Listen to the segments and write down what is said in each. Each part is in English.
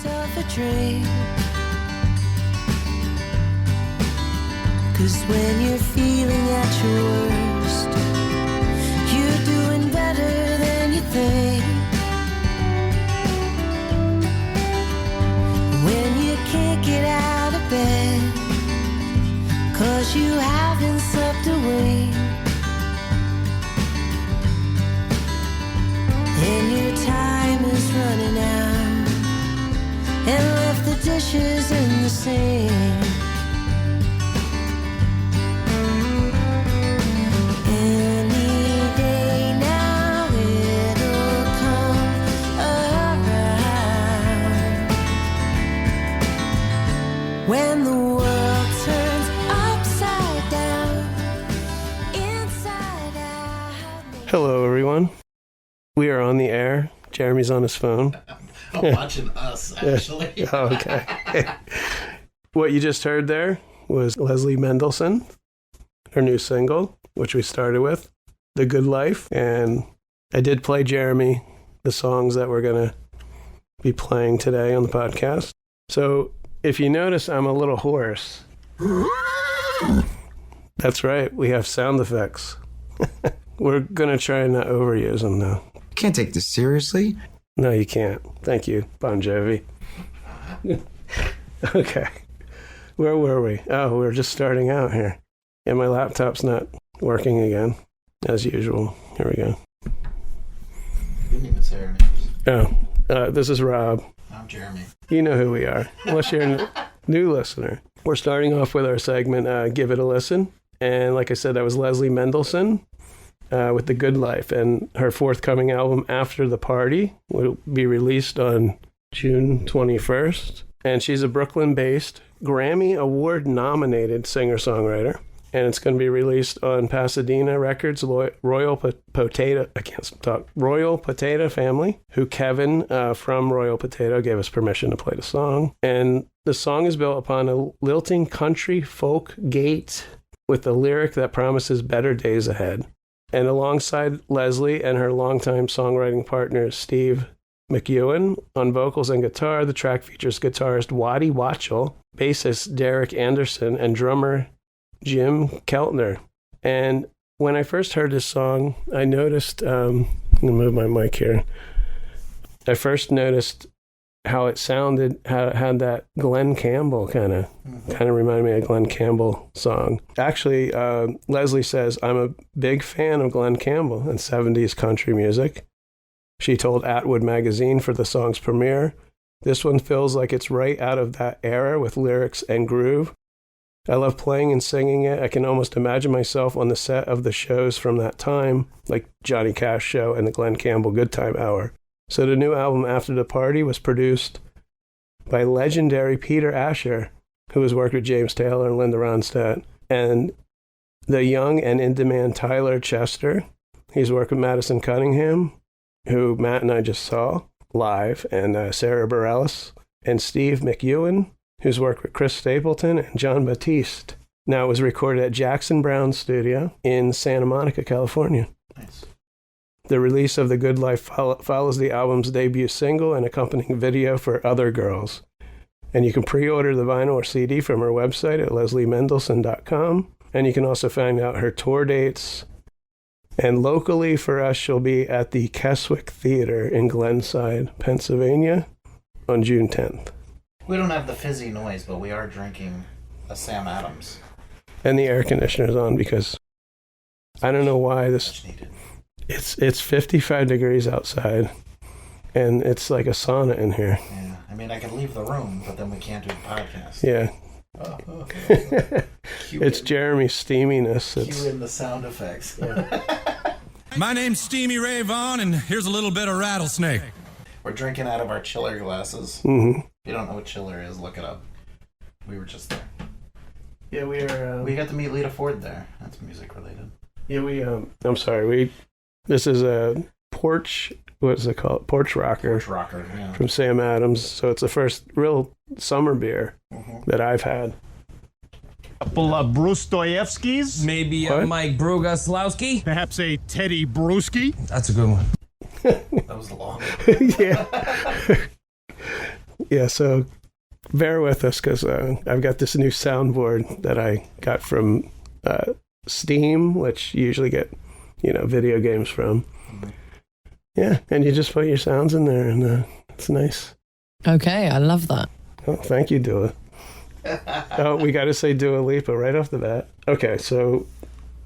yourself a drink. 'Cause when you're feeling at your worst, you're doing better than you think. When you can't get out of bed 'cause you haven't slept a wink, and your time is running out and left the dishes in the sink. When the world turns upside down, inside out. Hello, everyone. We are on the air. Jeremy's on his phone. I'm watching us, actually. Oh, okay. What you just heard there was LESLIE MENDELSON, her new single, which we started with, The Good Life. And I did play Jeremy the songs that we're going to be playing today on the podcast. So if you notice, I'm a little hoarse. That's right. We have sound effects. We're going to try and not overuse them, though. Can't take this seriously. No, you can't. Thank you, Bon Jovi. Okay. Where were we? Oh, we're just starting out here. And my laptop's not working again, as usual. Here we go. You didn't even say our names. Oh, this is Rob. I'm Jeremy. You know who we are, unless you're a new listener. We're starting off with our segment, Give It a Listen. And like I said, that was LESLIE MENDELSON with The Good Life. And her forthcoming album, After the Party, will be released on June 21st. And she's a Brooklyn-based, Grammy Award-nominated singer-songwriter. And it's going to be released on Pasadena Records, Royal Potato Family, who Kevin from Royal Potato gave us permission to play the song. And the song is built upon a lilting country folk gait with a lyric that promises better days ahead. And alongside LESLIE and her longtime songwriting partner, Steve McEwen, on vocals and guitar, the track features guitarist Waddy Watchell, bassist Derek Anderson, and drummer Jim Keltner. And when I first heard this song, I noticed, I'm going to move my mic here. I first noticed how it sounded, how it had that Glenn Campbell kind of reminded me of a Glenn Campbell song. Actually, LESLIE says, I'm a big fan of Glenn Campbell and 70s country music. She told Atwood magazine for the song's premiere, this one feels like it's right out of that era with lyrics and groove. I love playing and singing it. I can almost imagine myself on the set of the shows from that time, like Johnny Cash Show and the Glenn Campbell Good Time Hour. So the new album, After the Party, was produced by legendary Peter Asher, who has worked with James Taylor and Linda Ronstadt, and the young and in-demand Tyler Chester. He's worked with Madison Cunningham, who Matt and I just saw live, and Sarah Bareilles, and Steve McEwen, who's worked with Chris Stapleton and John Batiste. Now, it was recorded at Jackson Brown's studio in Santa Monica, California. Nice. The release of The Good Life follows the album's debut single and accompanying video for Other Girls. And you can pre-order the vinyl or CD from her website at lesliemendelson.com. And you can also find out her tour dates. And locally for us, she'll be at the Keswick Theater in Glenside, Pennsylvania on June 10th. We don't have the fizzy noise, but we are drinking a Sam Adams. And the air conditioner's on because I don't know why this... Much needed. It's 55 degrees outside, and it's like a sauna in here. Yeah, I mean, I could leave the room, but then we can't do the podcast. Yeah. It's Jeremy's steaminess. Cue in the sound effects. Yeah. My name's Steamy Ray Vaughan, and here's a little bit of rattlesnake. We're drinking out of our chiller glasses. Mm-hmm. If you don't know what chiller is, look it up. We were just there. Yeah, we are... we got to meet Lita Ford there. That's music related. Yeah, I'm sorry, this is a porch, what's it called? Porch Rocker. Porch Rocker, yeah. From Sam Adams. So it's the first real summer beer that I've had. A couple of Brustoyevskis. Maybe What? Mike Brugoslowski. Perhaps a Teddy Bruschi. That's a good one. That was long. Yeah. Yeah, so bear with us because I've got this new soundboard that I got from Steam, which you usually get, video games from. Yeah, and you just put your sounds in there, and it's nice. Okay, I love that. Oh, thank you, Dua. Oh, we got to say Dua Lipa right off the bat. Okay, so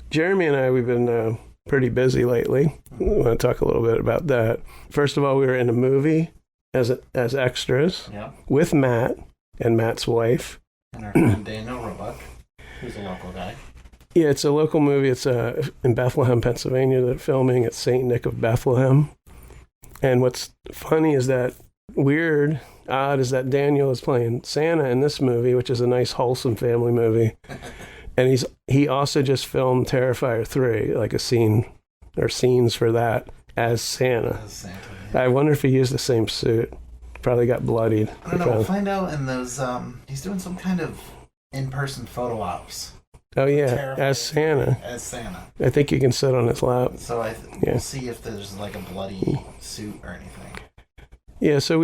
Jeremy and I, we've been pretty busy lately. We want to talk a little bit about that. First of all, we were in a movie as extras with Matt and Matt's wife. And our friend Daniel Roebuck, who's a local guy. Yeah, it's a local movie. It's in Bethlehem, Pennsylvania. They're filming at St. Nick of Bethlehem. And what's funny is that odd is that Daniel is playing Santa in this movie, which is a nice, wholesome family movie. And he also just filmed Terrifier 3, like a scene or scenes for that as Santa. I wonder if he used the same suit. Probably got bloodied. I don't know. We'll find out in those. He's doing some kind of in-person photo ops. Oh yeah, as Santa. As Santa. I think you can sit on his lap. So we'll see if there's like a bloody suit or anything. Yeah, so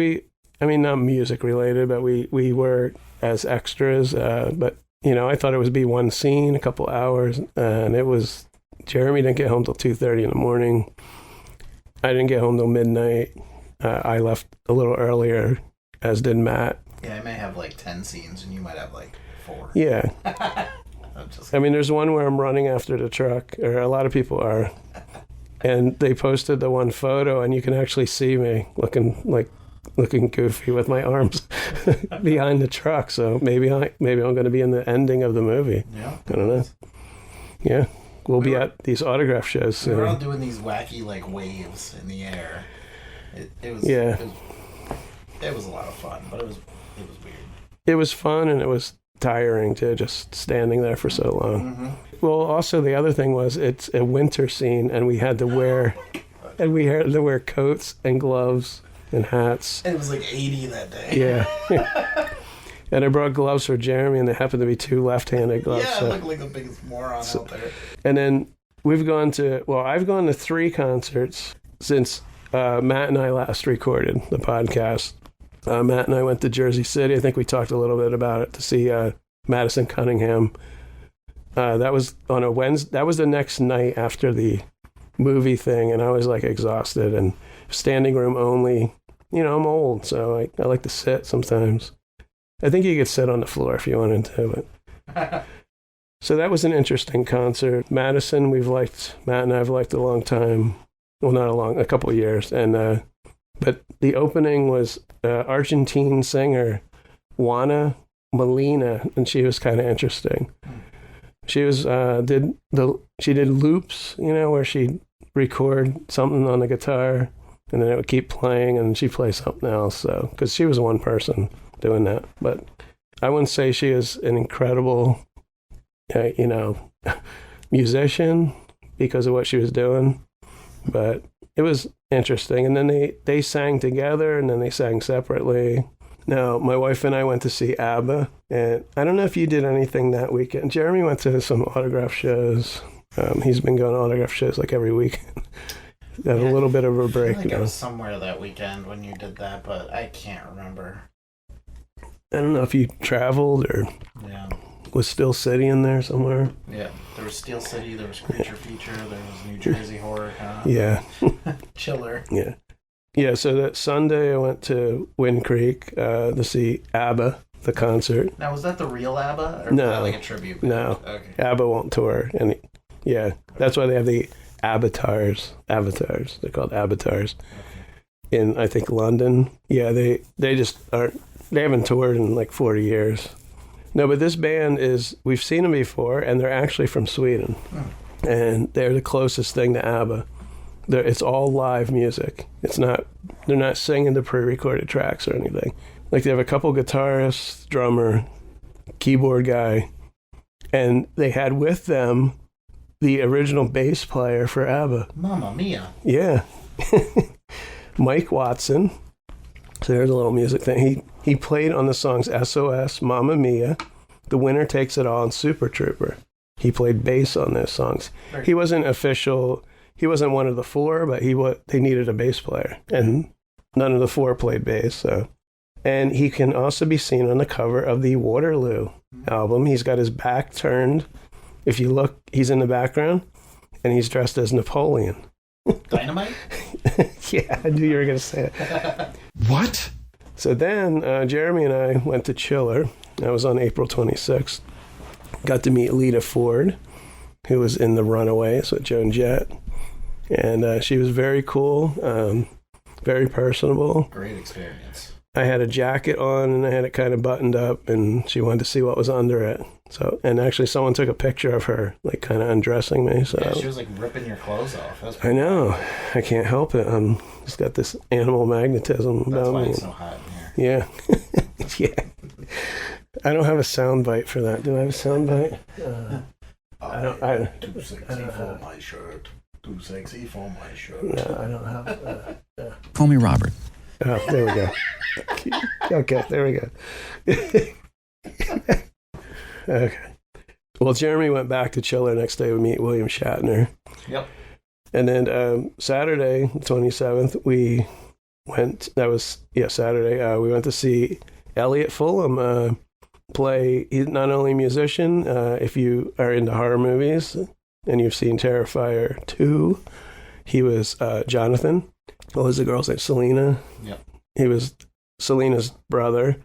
not music related, but we were as extras. But I thought it would be one scene, a couple hours, and it was. Jeremy didn't get home till 2:30 in the morning. I didn't get home till midnight. I left a little earlier, as did Matt. Yeah, I may have like 10 scenes, and you might have like 4. Yeah. There's one where I'm running after the truck, or a lot of people are, and they posted the one photo, and you can actually see me looking goofy with my arms behind the truck. So maybe I'm going to be in the ending of the movie. Yeah, I don't know. Yeah, we'll be at these autograph shows soon. We were all doing these wacky like waves in the air. It was a lot of fun, but it was weird. It was fun, and it was tiring to just standing there for so long. Mm-hmm. Well, also the other thing was it's a winter scene, and we had to wear coats and gloves and hats. And it was like 80 that day. Yeah. And I brought gloves for Jeremy, and they happened to be 2 left-handed gloves. Yeah, I look like the biggest moron out there. And then I've gone to 3 concerts since Matt and I last recorded the podcast. Matt and I went to Jersey City. I think we talked a little bit about it, to see Madison Cunningham. That was on a Wednesday. That was the next night after the movie thing, and I was like exhausted and standing room only. I'm old, so I like to sit sometimes. I think you could sit on the floor if you wanted to. But so that was an interesting concert. Madison, Matt and I have liked a long time. Well, not a couple of years, and. But the opening was Argentine singer Juana Molina, and she was kind of interesting. She was she did loops, where she'd record something on the guitar, and then it would keep playing, and she'd play something else. So, because she was one person doing that, but I wouldn't say she is an incredible, musician because of what she was doing, but it was interesting. And then they sang together, and then they sang separately. Now, my wife and I went to see ABBA, and I don't know if you did anything that weekend. Jeremy went to some autograph shows. He's been going to autograph shows like every weekend. Had a little bit of a break. I think I was somewhere that weekend when you did that, but I can't remember. I don't know if you traveled or was Steel City in there somewhere. Yeah, there was Steel City, there was Creature Feature, there was New Jersey Horror Con. Yeah. Chiller. Yeah. Yeah, so that Sunday I went to Wind Creek to see ABBA, the concert. Now, was that the real ABBA? Or No. Was that like a tribute band? No. Okay. ABBA won't tour. That's why they have the avatars. They're called avatars. Okay. In, I think, London. Yeah, they just aren't, they haven't toured in like 40 years. No, but this band we've seen them before, and they're actually from Sweden. Oh. And they're the closest thing to ABBA. It's all live music. They're not singing the pre-recorded tracks or anything. Like, they have a couple guitarists, drummer, keyboard guy, and they had with them the original bass player for ABBA. Mamma mia. Yeah. Mike Watson. So there's a little music thing. He played on the songs SOS, Mamma Mia, The Winner Takes It All, and Super Trooper. He played bass on those songs. He wasn't official. He wasn't one of the 4, but they needed a bass player, and none of the 4 played bass. So And he can also be seen on the cover of the Waterloo album. He's got his back turned. If you look, he's in the background, and he's dressed as Napoleon. Dynamite? Yeah, I knew you were going to say it. What? So then Jeremy and I went to Chiller. That was on April 26th. Got to meet Lita Ford, who was in The Runaways with Joan Jett. And she was very cool, very personable. Great experience. I had a jacket on and I had it kind of buttoned up, and she wanted to see what was under it. So, and actually someone took a picture of her, like kind of undressing me. So yeah, she was like ripping your clothes off. I know. I can't help it. I'm just got this animal magnetism about me. That's why it's so hot in here. Yeah. Yeah. I don't have a sound bite for that. Do I have a sound bite? I don't. Too sexy for my shirt. Too sexy for my shirt. No, I don't have. Call me Robert. Oh, there we go. Okay, there we go. Okay. Well, Jeremy went back to Chiller next day to meet William Shatner. Yep. And then Saturday, 27th, we went. That was Saturday. We went to see Elliot Fulham play. He's not only a musician. If you are into horror movies and you've seen Terrifier 2, he was Jonathan. What was the girl's name? Selena. Yep. He was Selena's brother.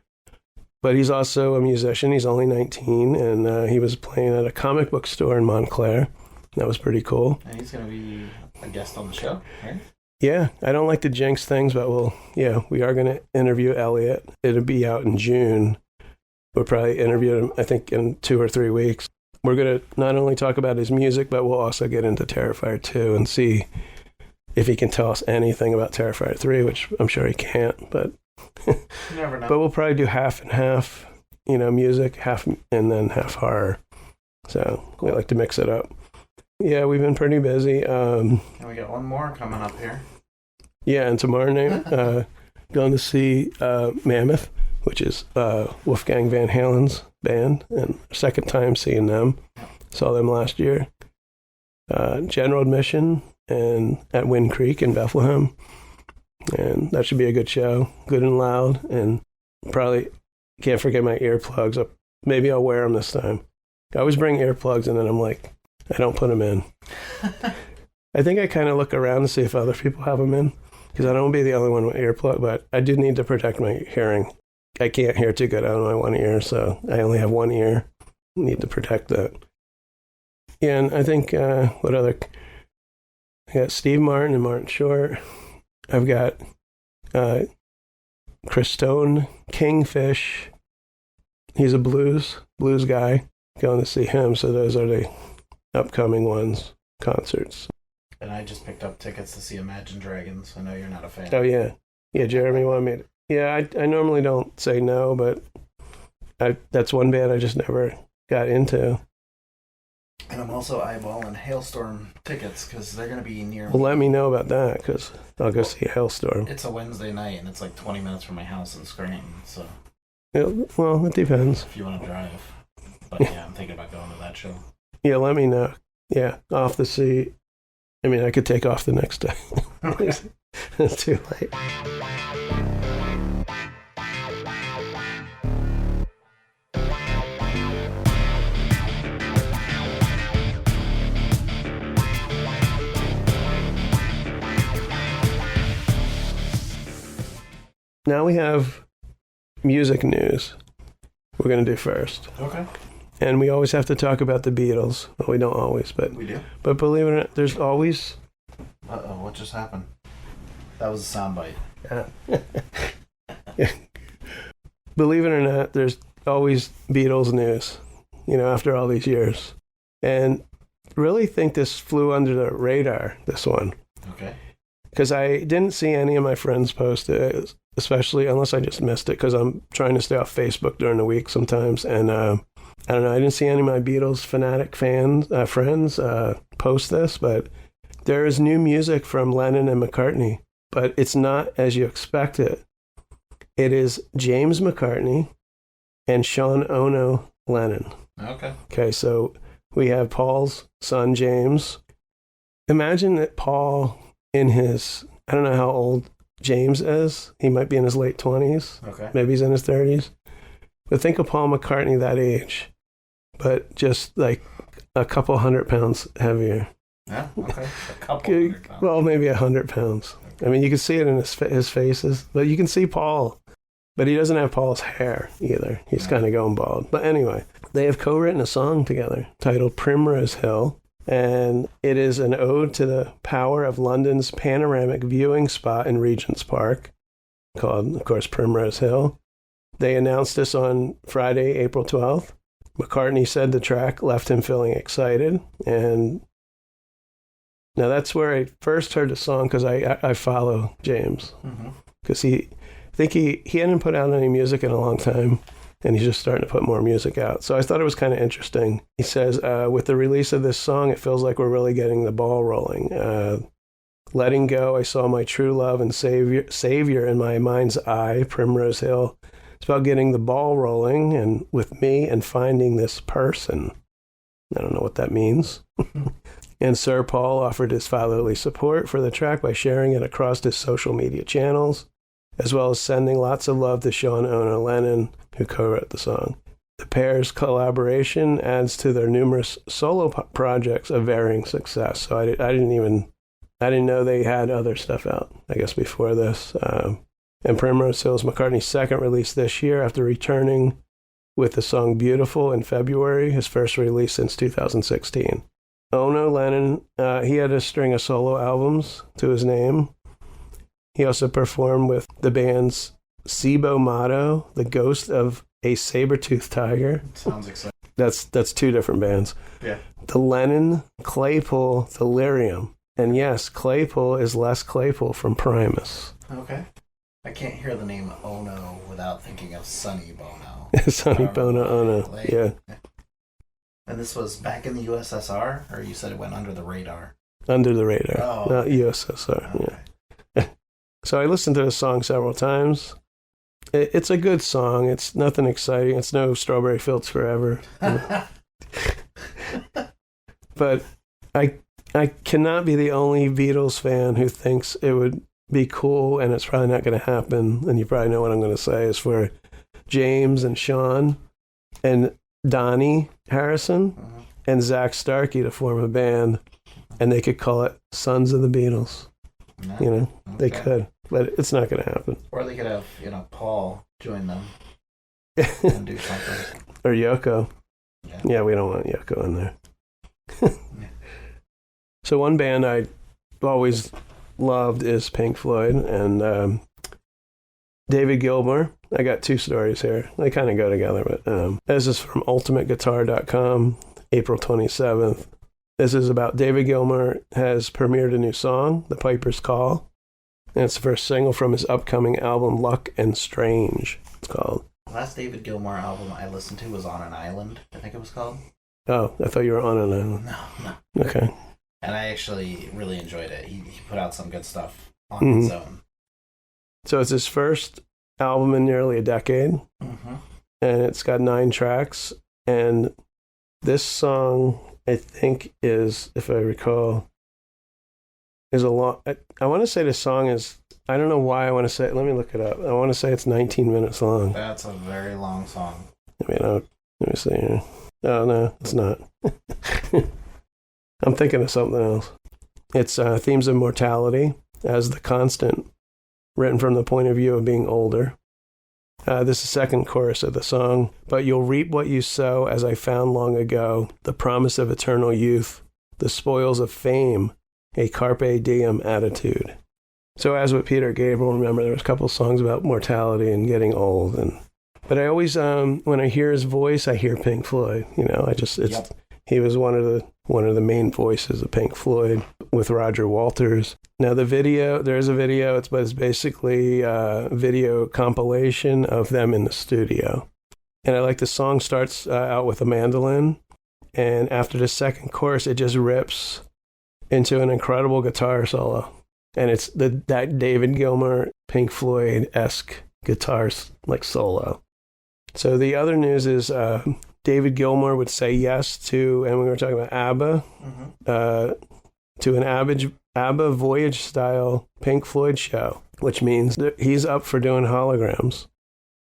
But he's also a musician. He's only 19, and he was playing at a comic book store in Montclair. That was pretty cool. And he's going to be a guest on the show, right? Yeah, I don't like to jinx things, but we are going to interview Elliot. It'll be out in June. We'll probably interview him, I think, in 2 or 3 weeks. We're going to not only talk about his music, but we'll also get into Terrifier 2 and see if he can tell us anything about Terrifier 3, which I'm sure he can't, but... You never know. But we'll probably do half and half, music, half and then half horror. So we like to mix it up. Yeah, we've been pretty busy. And we got one more coming up here. Yeah, and tomorrow night, going to see Mammoth, which is Wolfgang Van Halen's band, and second time seeing them. Saw them last year. General admission and at Wind Creek in Bethlehem. And that should be a good show, good and loud, and probably can't forget my earplugs. Maybe I'll wear them this time. I always bring earplugs, and then I'm like, I don't put them in. I think I kind of look around to see if other people have them in, because I don't want to be the only one with earplugs, but I do need to protect my hearing. I can't hear too good out of my one ear, so I only have one ear. Need to protect that. Yeah, and I think, I got Steve Martin and Martin Short. I've got Chris Stone, Kingfish. He's a blues guy. Going to see him. So those are the upcoming concerts. And I just picked up tickets to see Imagine Dragons. I know you're not a fan. Oh, yeah. Yeah, Jeremy wanted me to. Yeah, I normally don't say no, but that's one band I just never got into. And I'm also eyeballing Hailstorm tickets because they're going to be near me. Well, let me know about that because I'll go see Hailstorm. It's a Wednesday night and it's like 20 minutes from my house in Scranton. So, Yeah, well, it depends. if you want to drive. But yeah, I'm thinking about going to that show. Yeah, let me know. Yeah, off the seat. I mean, I could take off the next day. Okay. It's too late. Now we have music news we're going to do first. Okay. And we always have to talk about the Beatles. Well, we don't always, but We do? But believe it or not, there's always... Uh-oh, what just happened? That was a soundbite. Believe it or not, there's always Beatles news, after all these years. And really think this flew under the radar, this one. Okay. Because I didn't see any of my friends post it, especially unless I just missed it, because I'm trying to stay off Facebook during the week sometimes. And I don't know, I didn't see any of my Beatles fanatic friends post this, but there is new music from Lennon and McCartney, but it's not as you expect it. It is James McCartney and Sean Ono Lennon. Okay. Okay, so we have Paul's son, James. Imagine that Paul, in his, I don't know how old James is. He might be in his late 20s. Okay. Maybe he's in his 30s. But think of Paul McCartney that age, but just like a couple 100 pounds heavier. Yeah, okay. A couple 100 pounds. Well, maybe 100 pounds. I mean, you can see it in his faces, but you can see Paul. But he doesn't have Paul's hair either. He's kind of going bald. But anyway, they have co-written a song together titled Primrose Hill. And it is an ode to the power of London's panoramic viewing spot in Regent's Park, called, of course, Primrose Hill. They announced this on Friday, April 12th. McCartney said the track left him feeling excited. And now that's where I first heard the song, because I follow James. Because I think he hadn't put out any music in a long time, and he's just starting to put more music out. So I thought it was kind of interesting. He says, with the release of this song, it feels like we're really getting the ball rolling. Letting go, I saw my true love and savior in my mind's eye, Primrose Hill. It's about getting the ball rolling and with me and finding this person. I don't know what that means. And Sir Paul offered his fatherly support for the track by sharing it across his social media channels, as well as sending lots of love to Sean Ono Lennon, who co-wrote the song. The pair's collaboration adds to their numerous solo projects of varying success. So I didn't know they had other stuff out, I guess, before this. And Primrose Hill is McCartney's second release this year after returning with the song Beautiful in February, his first release since 2016. Ono Lennon, he had a string of solo albums to his name. He also performed with the bands Sibo Motto, The Ghost of a Saber-Toothed Tiger. Sounds exciting. That's two different bands. Yeah. The Lennon Claypool Delirium. And yes, Claypool is Les Claypool from Primus. Okay. I can't hear the name Ono without thinking of Sonny Bono. Sonny Bono Ono, yeah. And this was back in the USSR? Or you said it went under the radar? Under the radar, Oh, not okay. USSR, Okay. yeah. So I listened to the song several times. It's a good song. It's nothing exciting. It's no Strawberry Fields Forever. But I cannot be the only Beatles fan who thinks it would be cool, and it's probably not going to happen, and you probably know what I'm going to say, is for James and Sean and Donnie Harrison and Zach Starkey to form a band, and they could call it Sons of the Beatles. No. You know, they Okay. could, but it's not going to happen. Or they could have, Paul join them and do something. Or Yoko. Yeah. Yeah, we don't want Yoko in there. So one band I always loved is Pink Floyd, and David Gilmour. I got two stories here. They kind of go together, but this is from ultimateguitar.com, April 27th. This is about David Gilmour has premiered a new song, The Piper's Call, and it's the first single from his upcoming album, Luck and Strange, it's called. The last David Gilmour album I listened to was On an Island, I think it was called. Oh, I thought you were on an island. No. Okay. And I actually really enjoyed it. He put out some good stuff on his own. So it's his first album in nearly a decade, Mm-hmm. and it's got 9 tracks, and this song, I think, is, if I recall, is a long... I want to say this song is... I don't know why I want to say it. Let me look it up. I want to say it's 19 minutes long. That's a very long song. I mean, let me see here. Oh, no, it's not. I'm thinking of something else. It's themes of mortality as the constant, written from the point of view of being older. This is the second chorus of the song. But you'll reap what you sow, as I found long ago, the promise of eternal youth, the spoils of fame, a carpe diem attitude. So as with Peter Gabriel, remember there was a couple of songs about mortality and getting old. But I always, when I hear his voice, I hear Pink Floyd. He was one of the main voices of Pink Floyd with Roger Walters. Now there's a video, it's basically a video compilation of them in the studio. And I like the song starts out with a mandolin, and after the second chorus, it just rips into an incredible guitar solo. And it's that David Gilmour, Pink Floyd-esque guitar like solo. So the other news is David Gilmour would say yes to, and we were talking about ABBA. to an ABBA Voyage-style Pink Floyd show, which means that he's up for doing holograms.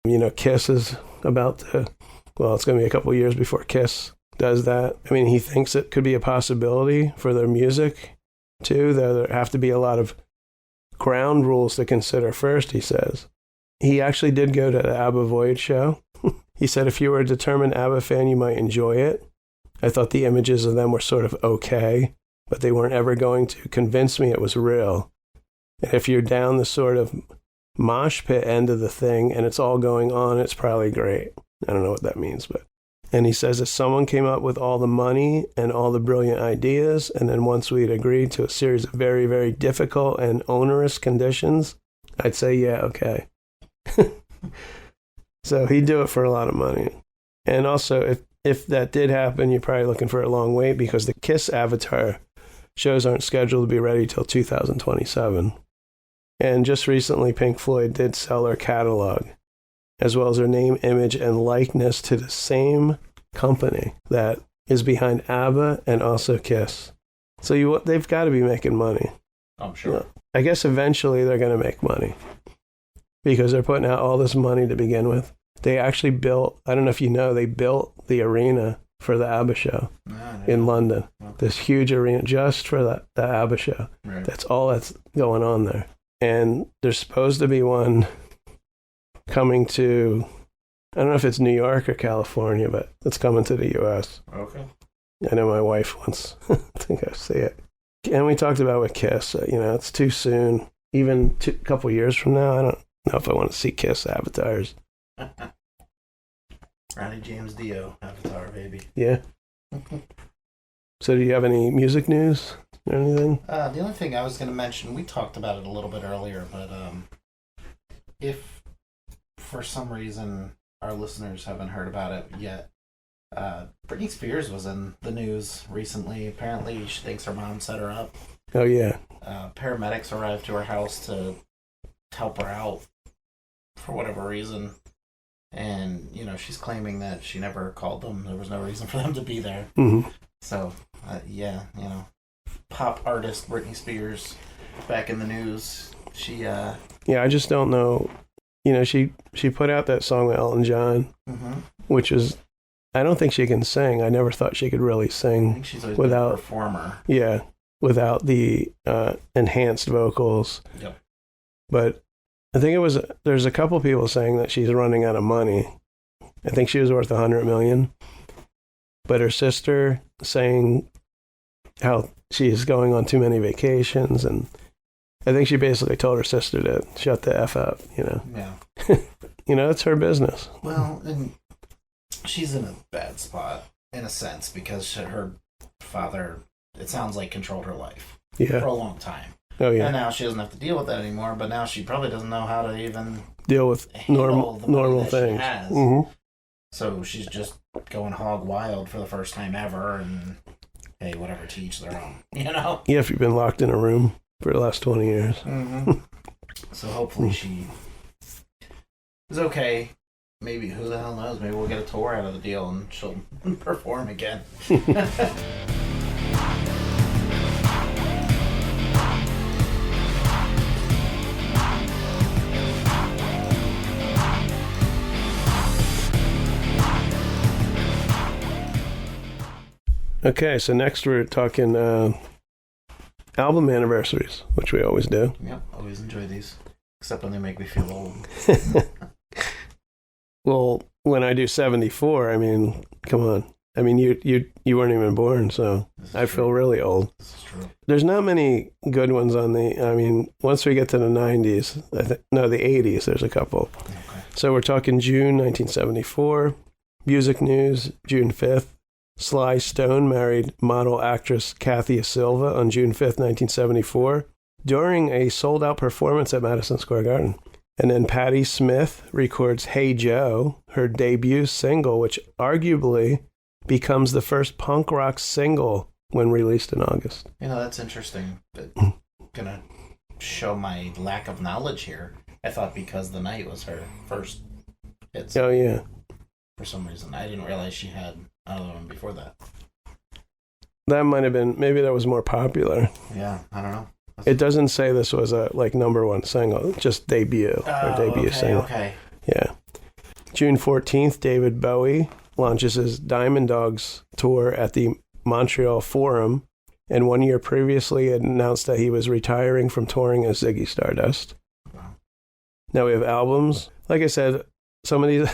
You know, Kiss is about to, well, it's going to be a couple years before Kiss does that. I mean, he thinks it could be a possibility for their music, too, though there have to be a lot of ground rules to consider first, he says. He actually did go to the ABBA Voyage show. He said, if you were a determined ABBA fan, you might enjoy it. I thought the images of them were sort of okay, but they weren't ever going to convince me it was real. And if you're down the sort of mosh pit end of the thing and it's all going on, it's probably great. I don't know what that means, but. And he says, if someone came up with all the money and all the brilliant ideas, and then once we'd agreed to a series of very, very difficult and onerous conditions, I'd say, yeah, okay. So he'd do it for a lot of money. And also, if that did happen, you're probably looking for a long wait because the Kiss Avatar shows aren't scheduled to be ready till 2027. And just recently, Pink Floyd did sell their catalog, as well as their name, image, and likeness to the same company that is behind ABBA and also Kiss. So they've got to be making money. I'm sure. Yeah. I guess eventually they're going to make money because they're putting out all this money to begin with. They actually built, I don't know if you know, they built the arena for the ABBA show in London. Okay. This huge arena just for the ABBA show. Right. That's all that's going on there. And there's supposed to be one coming to, I don't know if it's New York or California, but it's coming to the U.S. Okay. I know my wife wants to go see it. And we talked about with Kiss, it's too soon. Even a couple years from now, I don't know if I want to see Kiss avatars. Ronnie James Dio avatar, baby. Yeah. So do you have any music news or anything? The only thing I was going to mention, we talked about it a little bit earlier, but if for some reason our listeners haven't heard about it yet, Britney Spears was in the news recently. Apparently she thinks her mom set her up. Oh, yeah. Paramedics arrived to her house to help her out for whatever reason. And, she's claiming that she never called them. There was no reason for them to be there. Mm-hmm. So, pop artist Britney Spears back in the news. She, Yeah, I just don't know. She put out that song with Elton John, which is, I don't think she can sing. I never thought she could really sing. I think she's always been a performer. Yeah, without the enhanced vocals. Yep. But I think there's a couple people saying that she's running out of money. I think she was worth $100 million. But her sister saying how she's going on too many vacations, and I think she basically told her sister to shut the F up, Yeah. It's her business. Well, and she's in a bad spot, in a sense, because her father, it sounds like, controlled her life for a long time. Oh, yeah. And now she doesn't have to deal with that anymore, but now she probably doesn't know how to even deal with normal things. Mm-hmm. So she's just going hog wild for the first time ever, and hey, whatever, to each their own, Yeah, if you've been locked in a room for the last 20 years. Mm-hmm. So hopefully she is okay. Maybe, who the hell knows, maybe we'll get a tour out of the deal and she'll perform again. Okay, so next we're talking album anniversaries, which we always do. Yep, always enjoy these, except when they make me feel old. Well, when I do 74, I mean, come on. I mean, you weren't even born, so I feel really old. This is true. There's not many good ones once we get to the 90s, the 80s, there's a couple. Okay. So we're talking June 1974, music news, June 5th. Sly Stone married model actress Kathy Silva on June 5th, 1974, during a sold-out performance at Madison Square Garden. And then Patti Smith records Hey Joe, her debut single, which arguably becomes the first punk rock single when released in August. That's interesting. Gonna show my lack of knowledge here. I thought because The Night was her first hit. Oh, yeah. For some reason. I didn't realize she had another one before that. that might have been, maybe that was more popular. Yeah, I don't know. It doesn't say this was a like number one single, just debut or debut single. Okay. Yeah. June 14th, David Bowie launches his Diamond Dogs tour at the Montreal Forum, and 1 year previously had announced that he was retiring from touring as Ziggy Stardust. Wow. Now we have albums. Like I said, some of these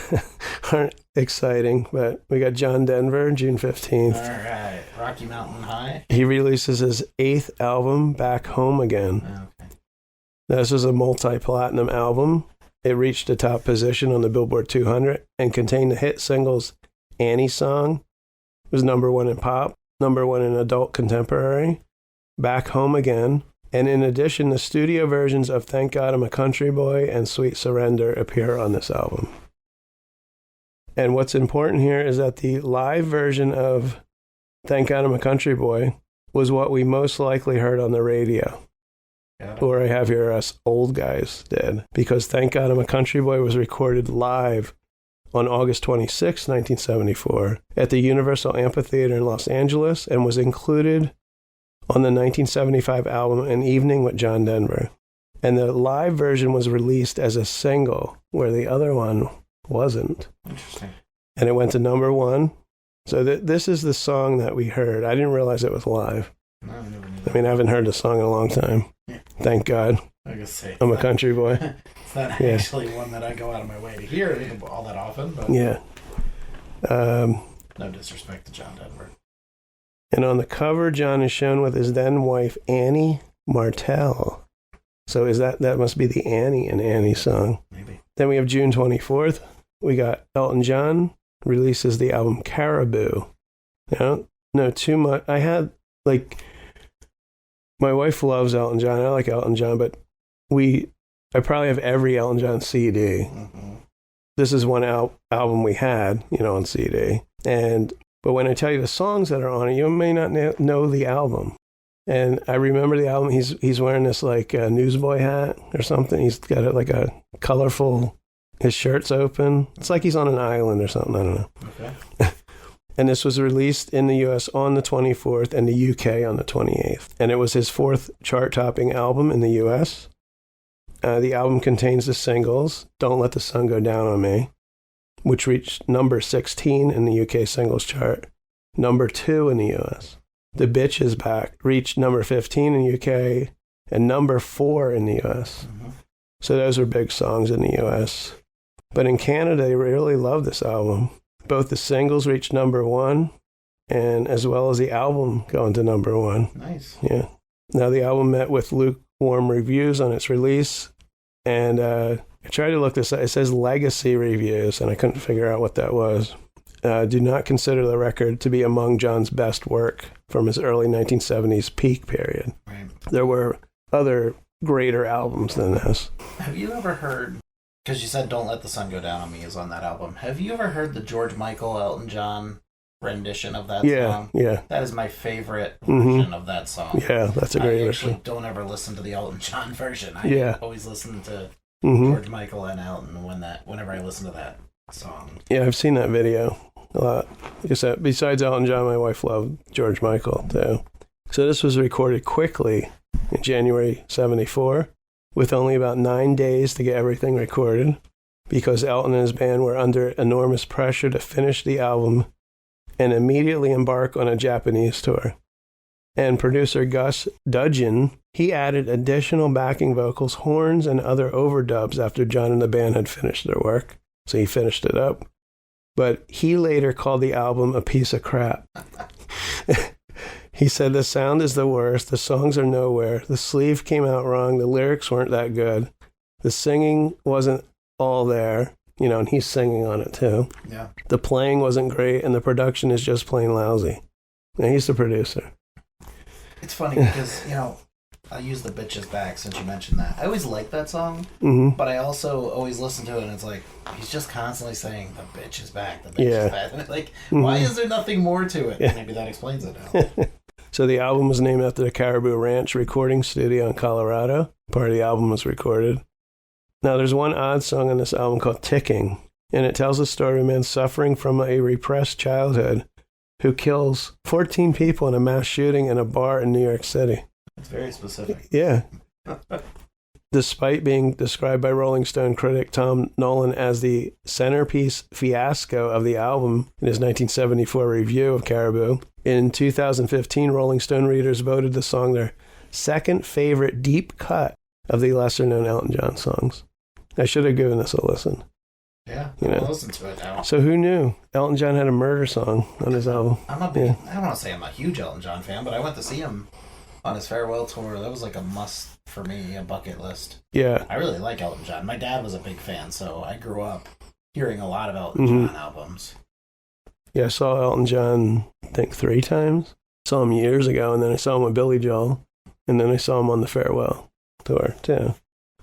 aren't exciting, but we got John Denver, June 15th. All right. Rocky Mountain High. He releases his 8th album, Back Home Again. Okay. Now, this was a multi-platinum album. It reached the top position on the Billboard 200 and contained the hit singles Annie Song, it was number one in pop, number one in adult contemporary, Back Home Again, and in addition, the studio versions of Thank God I'm a Country Boy and Sweet Surrender appear on this album. And what's important here is that the live version of Thank God I'm a Country Boy was what we most likely heard on the radio. Or I have here us old guys did. Because Thank God I'm a Country Boy was recorded live on August 26, 1974 at the Universal Amphitheater in Los Angeles and was included on the 1975 album An Evening with John Denver. And the live version was released as a single, where the other one wasn't. Interesting. And it went to number one. So this is the song that we heard. I didn't realize it was live. No, I never knew I mean, I haven't heard the song in a long time. Yeah. Thank God. I guess say I'm a country boy. It's not actually one that I go out of my way to hear all that often, but Yeah. no disrespect to John Denver. And on the cover, John is shown with his then wife, Annie Martell. So is that must be the Annie and Annie song. Maybe. Then we have June 24th. We got Elton John releases the album Caribou. I don't know too much. I had, like, my wife loves Elton John. I like Elton John, but I probably have every Elton John CD. Mm-hmm. This is one album we had, on CD. But when I tell you the songs that are on it, you may not know the album. And I remember the album. He's wearing this like newsboy hat or something. He's got a colorful. His shirt's open. It's like he's on an island or something. I don't know. Okay. And this was released in the U.S. on the 24th and the U.K. on the 28th. And it was his 4th chart-topping album in the U.S. The album contains the singles Don't Let the Sun Go Down on Me, which reached number 16 in the UK singles chart, number 2 in the U.S. The Bitch Is Back reached number 15 in the UK and number 4 in the U.S. Mm-hmm. So those were big songs in the U.S. But in Canada, they really loved this album. Both the singles reached number 1, and as well as the album going to number 1. Nice. Yeah. Now, the album met with lukewarm reviews on its release, and I tried to look this up. It says legacy reviews, and I couldn't figure out what that was. Do not consider the record to be among John's best work from his early 1970s peak period. Right. There were other greater albums than this. Have you ever heard, because you said Don't Let the Sun Go Down on Me is on that album, have you ever heard the George Michael, Elton John rendition of that song? Yeah. That is my favorite version of that song. Yeah, that's a great I version. actually don't ever listen to the Elton John version. I always listen to George Michael and Elton whenever I listen to that song. Yeah, I've seen that video a lot. Besides Elton John, my wife loved George Michael too. So this was recorded quickly in January 74 with only about 9 days to get everything recorded because Elton and his band were under enormous pressure to finish the album and immediately embark on a Japanese tour. And producer Gus Dudgeon, he added additional backing vocals, horns, and other overdubs after John and the band had finished their work. So he finished it up. But he later called the album a piece of crap. He said the sound is the worst, the songs are nowhere, the sleeve came out wrong, the lyrics weren't that good, the singing wasn't all there, and he's singing on it too. Yeah. The playing wasn't great, and the production is just plain lousy. And he's the producer. It's funny because, I'll use The Bitch Is Back since you mentioned that. I always like that song, but I also always listen to it and it's like, he's just constantly saying, the bitch is back, the bitch is back. And it's like, why is there nothing more to it? Yeah. Maybe that explains it now. So the album was named after the Caribou Ranch recording studio in Colorado. Part of the album was recorded. Now there's one odd song on this album called Ticking, and it tells the story of a man suffering from a repressed childhood who kills 14 people in a mass shooting in a bar in New York City. It's very specific. Yeah. Despite being described by Rolling Stone critic Tom Nolan as the centerpiece fiasco of the album in his 1974 review of Caribou, in 2015, Rolling Stone readers voted the song their second favorite deep cut of the lesser-known Elton John songs. I should have given this a listen. Yeah, You know. I'll listen to it now. So who knew? Elton John had a murder song on his album. I'm a big, I don't want to say I'm a huge Elton John fan, but I went to see him on his farewell tour. That was like a must for me, a bucket list. Yeah. I really like Elton John. My dad was a big fan, so I grew up hearing a lot of Elton Mm-hmm. John albums. Yeah, I saw Elton John, I think 3 times. Saw him years ago, and then I saw him with Billy Joel, and then I saw him on the farewell tour, too.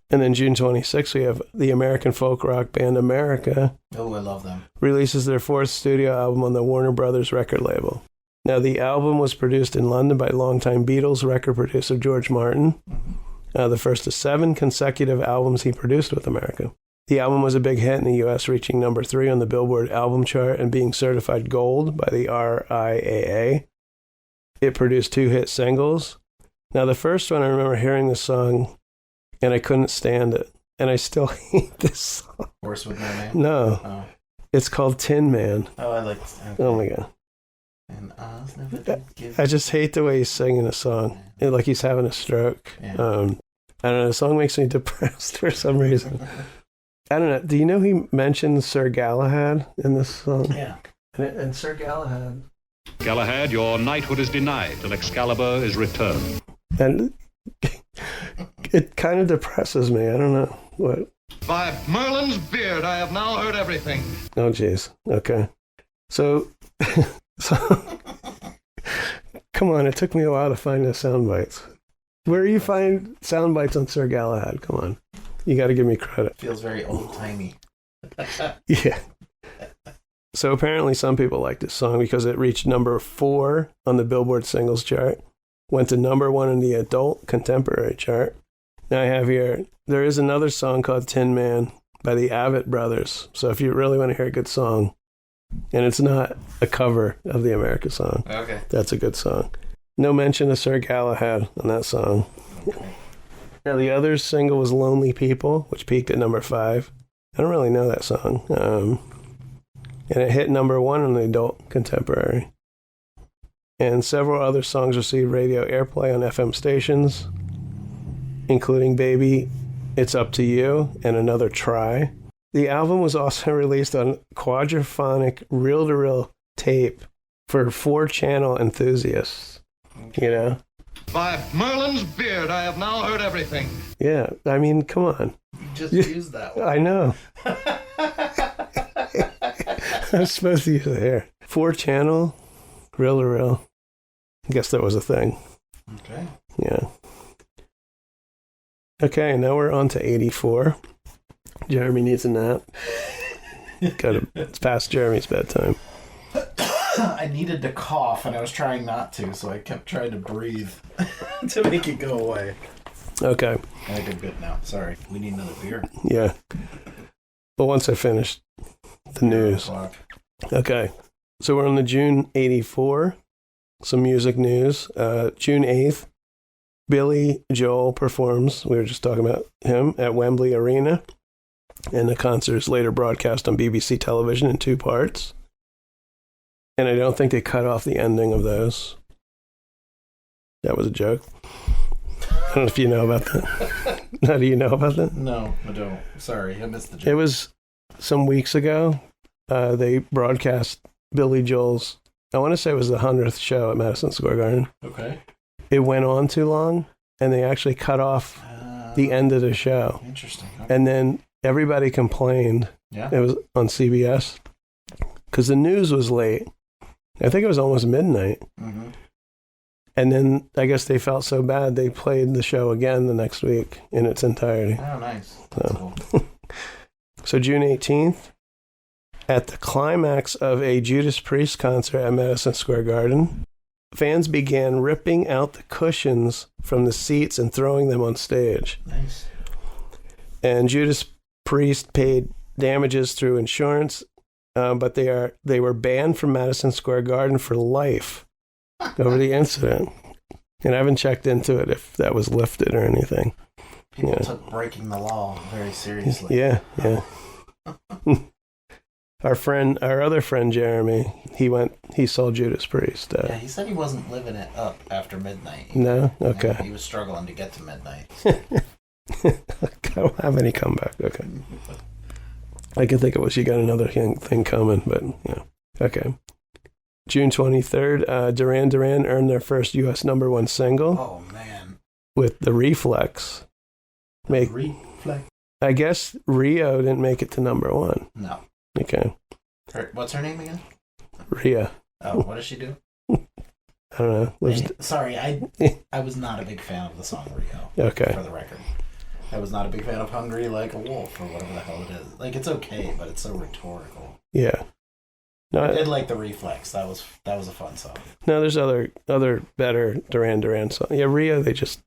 And then June 26th, we have the American folk rock band America Oh, I love them. releases their 4th studio album on the Warner Brothers record label. Now, the album was produced in London by longtime Beatles record producer George Martin, the first of 7 consecutive albums he produced with America. The album was a big hit in the U.S., reaching number 3 on the Billboard album chart and being certified gold by the RIAA. It produced 2 hit singles. Now, the first one, I remember hearing this song, and I couldn't stand it. And I still hate this song. Horse with No Name? No. Oh, It's called Tin Man. oh I like. Okay. Oh, my God. And Oz never did give I just hate the way he's singing a song. Like he's having a stroke. Yeah. I don't know. The song makes me depressed for some reason. I don't know. Do you know he mentioned Sir Galahad in this song? Yeah. And Sir Galahad. Galahad, your knighthood is denied till Excalibur is returned. And it kind of depresses me. I don't know. What? By Merlin's beard, I have now heard everything. Oh, jeez. Okay. So, come on. It took me a while to find the sound bites. Where do you find sound bites on Sir Galahad? Come on. You got to give me credit. Feels very old-timey. Yeah. So apparently some people like this song because it reached number 4 on the Billboard singles chart, went to number 1 in the adult contemporary chart. Now I have here, there is another song called Tin Man by the Avett Brothers. So if you really want to hear a good song, and it's not a cover of the America song, Okay. that's a good song. No mention of Sir Galahad on that song. Okay. Now the other single was Lonely People, which peaked at number 5. I don't really know that song. And it hit number 1 on the adult contemporary. And several other songs received radio airplay on FM stations, including Baby, It's Up to You, and Another Try. The album was also released on quadraphonic reel-to-reel tape for 4-channel enthusiasts. You know? By Merlin's beard, I have now heard everything. Yeah, I mean, come on. You just used that one. I know. I was supposed to use it here. 4-channel, reel-to-reel. I guess that was a thing. Okay. Yeah. Okay, now we're on to 84. Jeremy needs a nap. It's past Jeremy's bedtime. I needed to cough, and I was trying not to, so I kept trying to breathe to make it go away. Okay, I think I'm good now. Sorry. We need another beer. yeah. Well, once I finish the news. O'clock. Okay, so we're on the June 84. Some music news. June 8th, Billy Joel performs, we were just talking about him, at Wembley Arena. And the concert is later broadcast on BBC television in 2 parts. And I don't think they cut off the ending of those. That was a joke. I don't know if you know about that. How do you know about that? No, I don't. Sorry, I missed the joke. It was some weeks ago. They broadcast Billy Joel's, I want to say it was the 100th show at Madison Square Garden. Okay. It went on too long, and they actually cut off the end of the show. Interesting. Okay. And then everybody complained. Yeah. It was on CBS because the news was late. I think it was almost midnight. Mm-hmm. And then I guess they felt so bad they played the show again the next week in its entirety. Oh, nice. That's So. cool. So June 18th, at the climax of a Judas Priest concert at Madison Square Garden, fans began ripping out the cushions from the seats and throwing them on stage. Nice. And Judas Priest paid damages through insurance but they were banned from Madison Square Garden for life over the incident. And I haven't checked into it if that was lifted or anything. People took breaking the law very seriously. Yeah. Our other friend Jeremy, he saw Judas Priest. Yeah, he said he wasn't living it up after midnight. No? Okay. He was struggling to get to midnight. How many come back? Okay. I can think of what you got another thing coming, but okay. June 23rd, Duran Duran earned their first U.S. #1 single. Oh man! With the Reflex. Reflex. I guess Rio didn't make it to #1. No. Okay. What's her name again? Rhea. Oh, what does she do? I don't know. Sorry, I was not a big fan of the song Rio. Okay. For the record. I was not a big fan of Hungry Like a Wolf or whatever the hell it is. Like, it's okay, but it's so rhetorical. Yeah. No, I did like the Reflex. That was a fun song. No, there's other better Duran Duran songs. Yeah, Rio, they just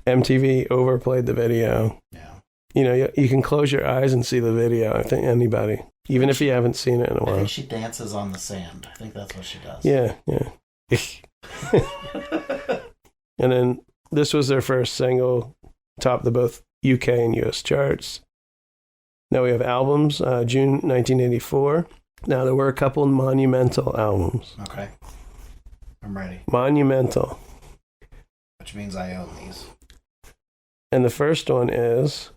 MTV overplayed the video. Yeah. You can close your eyes and see the video. I think anybody, even if you haven't seen it in a while. I think she dances on the sand. I think that's what she does. Yeah. And then this was their first single, topped the both UK and US charts. Now we have albums, June 1984. Now there were a couple monumental albums. Okay. I'm ready. Monumental. Which means I own these. And the first one is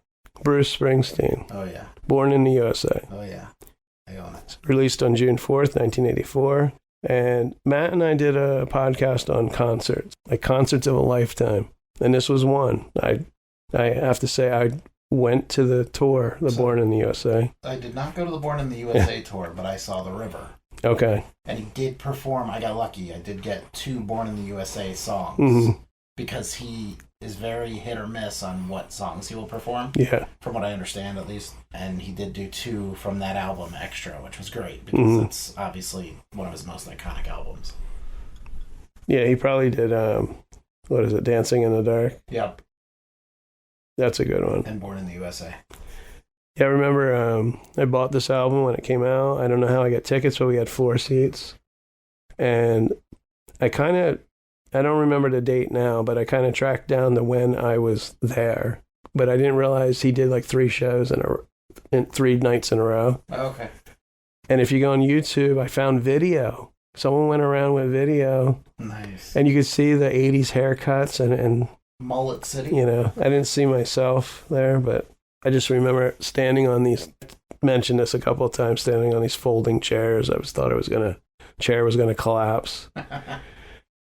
Bruce Springsteen. Oh, yeah. Born in the U.S.A. Oh, yeah. I own it. Released on June 4th, 1984. And Matt and I did a podcast on concerts, like concerts of a lifetime. And this was one. I have to say, I went to the tour, Born in the USA. I did not go to the Born in the USA tour, but I saw The River. Okay. And he did perform. I got lucky. I did get 2 Born in the USA songs. Because he is very hit or miss on what songs he will perform. Yeah. From what I understand, at least. And he did do 2 from that album extra, which was great because it's obviously one of his most iconic albums. Yeah, he probably did, what is it, Dancing in the Dark? Yep. That's a good one. And Born in the USA. Yeah, I remember I bought this album when it came out. I don't know how I got tickets, but we had floor seats. And I don't remember the date now, but I kind of tracked down to when I was there. But I didn't realize he did like 3 shows in 3 nights in a row. Oh, okay. And if you go on YouTube, I found video. Someone went around with video. Nice. And you could see the 80s haircuts and Mullet City. I didn't see myself there, but I just remember standing on these, mentioned this a couple of times, standing on these folding chairs. I thought chair was gonna collapse.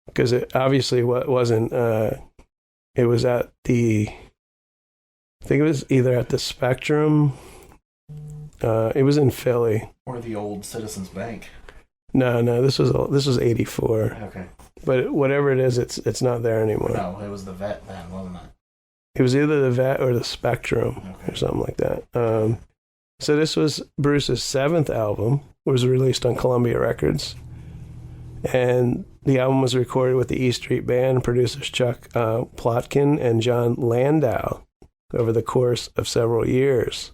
Because it obviously wasn't, it was at I think it was either at the Spectrum, it was in Philly. Or the old Citizens Bank. No, this was 84. Okay. But whatever it is, it's not there anymore. No, it was the Vet then, wasn't it? It was either the Vet or the Spectrum or something like that. So this was Bruce's 7th album. It was released on Columbia Records. And the album was recorded with the E Street Band, producers Chuck Plotkin and John Landau over the course of several years.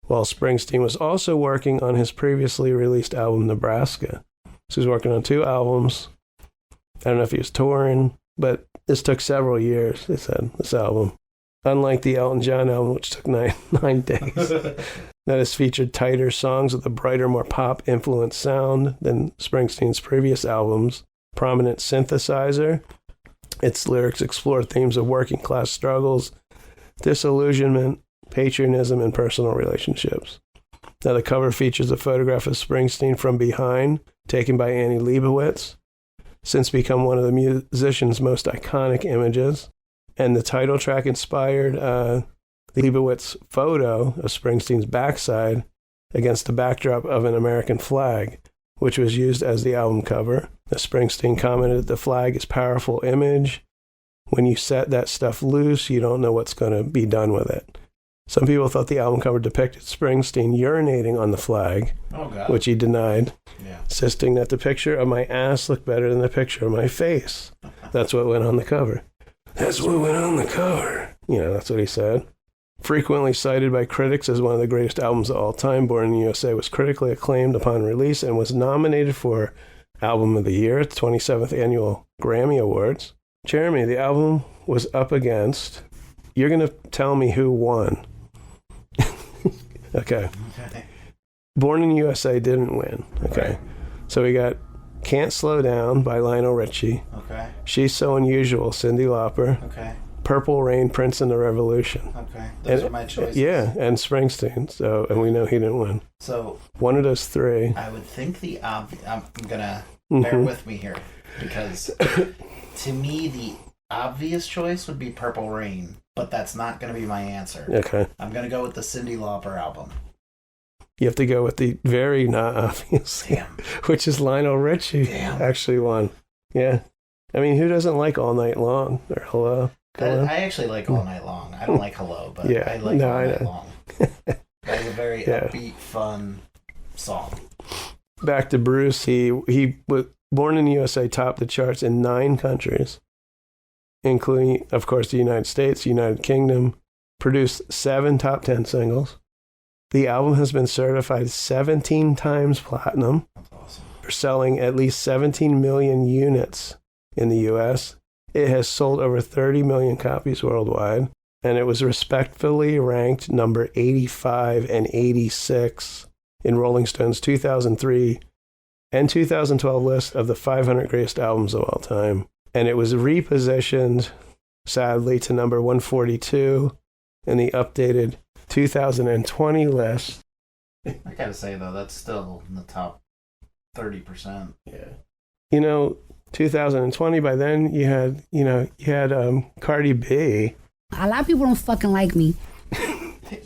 While Springsteen was also working on his previously released album, Nebraska. So he was working on 2 albums. I don't know if he was touring, but this took several years, they said, this album. Unlike the Elton John album, which took 9 days. That has featured tighter songs with a brighter, more pop-influenced sound than Springsteen's previous albums. Prominent synthesizer. Its lyrics explore themes of working-class struggles, disillusionment, patriotism, and personal relationships. Now, the cover features a photograph of Springsteen from behind, taken by Annie Leibovitz, since become one of the musician's most iconic images. And the title track inspired the Leibovitz photo of Springsteen's backside against the backdrop of an American flag, which was used as the album cover. Springsteen commented, "The flag is a powerful image. When you set that stuff loose, you don't know what's going to be done with it." Some people thought the album cover depicted Springsteen urinating on the flag, which he denied, insisting that the picture of my ass looked better than the picture of my face. That's what went on the cover. That's what went on the cover. That's what he said. Frequently cited by critics as one of the greatest albums of all time, Born in the USA was critically acclaimed upon release and was nominated for Album of the Year at the 27th Annual Grammy Awards. Jeremy, the album was up against... You're going to tell me who won. Okay. Born in the USA didn't win. Okay. Right. So we got Can't Slow Down by Lionel Richie. Okay. She's So Unusual, Cyndi Lauper. Okay. Purple Rain, Prince and the Revolution. Okay. Those are my choices. Yeah, and Springsteen. So, and we know he didn't win. So one of those three. I would think I'm gonna bear with me here, because to me the obvious choice would be Purple Rain, but that's not gonna be my answer. Okay. I'm gonna go with the Cyndi Lauper album. You have to go with the very not obvious, Damn. which is Lionel Richie. Damn. Actually won. Yeah. I mean, who doesn't like All Night Long or Hello? I actually like All Night Long. I don't like Hello, but Yeah. I like No, All I Night know. Long. That's a very upbeat, fun song. Back to Bruce. He was born in the USA, topped the charts in 9 countries, including, of course, the United States, United Kingdom, produced 7 top 10 singles. The album has been certified 17 times platinum That's awesome. for selling at least 17 million units in the US. It has sold over 30 million copies worldwide, and it was respectfully ranked number 85 and 86 in Rolling Stone's 2003 and 2012 list of the 500 greatest albums of all time. And it was repositioned, sadly, to number 142 in the updated 2020 list. I gotta say though, that's still in the top 30%. Yeah. You know, 2020, by then you had Cardi B. A lot of people don't fucking like me.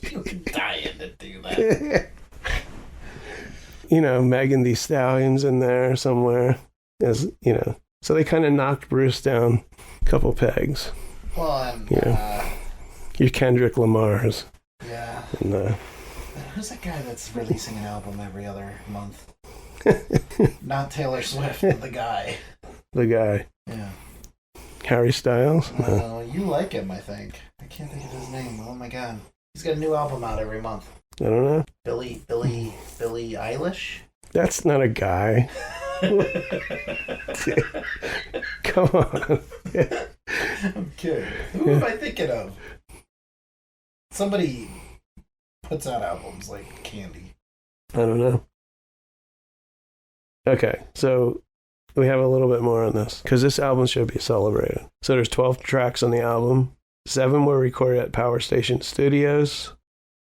You're dying to do that. Megan Thee Stallion's in there somewhere, so they kind of knocked Bruce down a couple pegs. Well, and Your Kendrick Lamar's. yeah. And, Who's that guy that's releasing an album every other month? Not Taylor Swift, but the guy. the guy, Yeah. Harry Styles. You like him, I think. I can't think of his name. Oh my god. He's got a new album out every month. I don't know. Billie Eilish? That's not a guy. Come on. I'm kidding. Who am I thinking of? Somebody puts out albums like candy. I don't know. Okay, so we have a little bit more on this, because this album should be celebrated. So there's 12 tracks on the album. 7 were recorded at Power Station Studios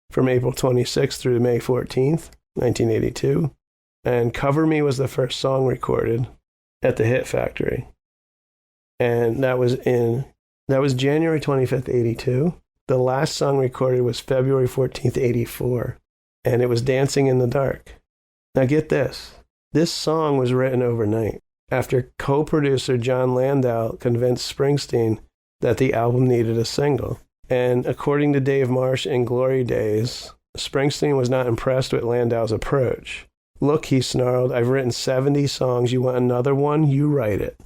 from April 26th through May 14th, 1982. And Cover Me was the first song recorded at the Hit Factory. And that was January 25th, 82. The last song recorded was February 14th, 84. And it was Dancing in the Dark. Now get this. This song was written overnight after co-producer John Landau convinced Springsteen that the album needed a single. And according to Dave Marsh in Glory Days, Springsteen was not impressed with Landau's approach. Look, he snarled, I've written 70 songs. You want another one? You write it.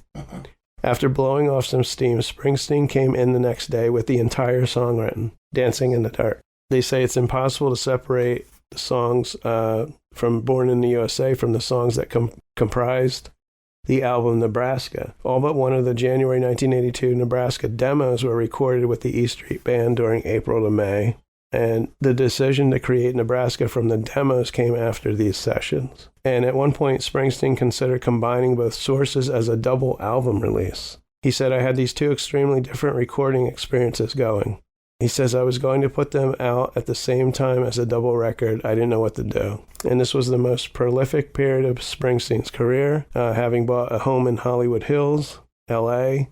After blowing off some steam, Springsteen came in the next day with the entire song written, Dancing in the Dark. They say it's impossible to separate the songs from Born in the USA from the songs that comprised the album Nebraska. All but one of the January 1982 Nebraska demos were recorded with the E Street Band during April to May, and the decision to create Nebraska from the demos came after these sessions. And at one point, Springsteen considered combining both sources as a double album release. He said, I had these 2 extremely different recording experiences going. He says, I was going to put them out at the same time as a double record. I didn't know what to do. And this was the most prolific period of Springsteen's career, having bought a home in Hollywood Hills, L.A.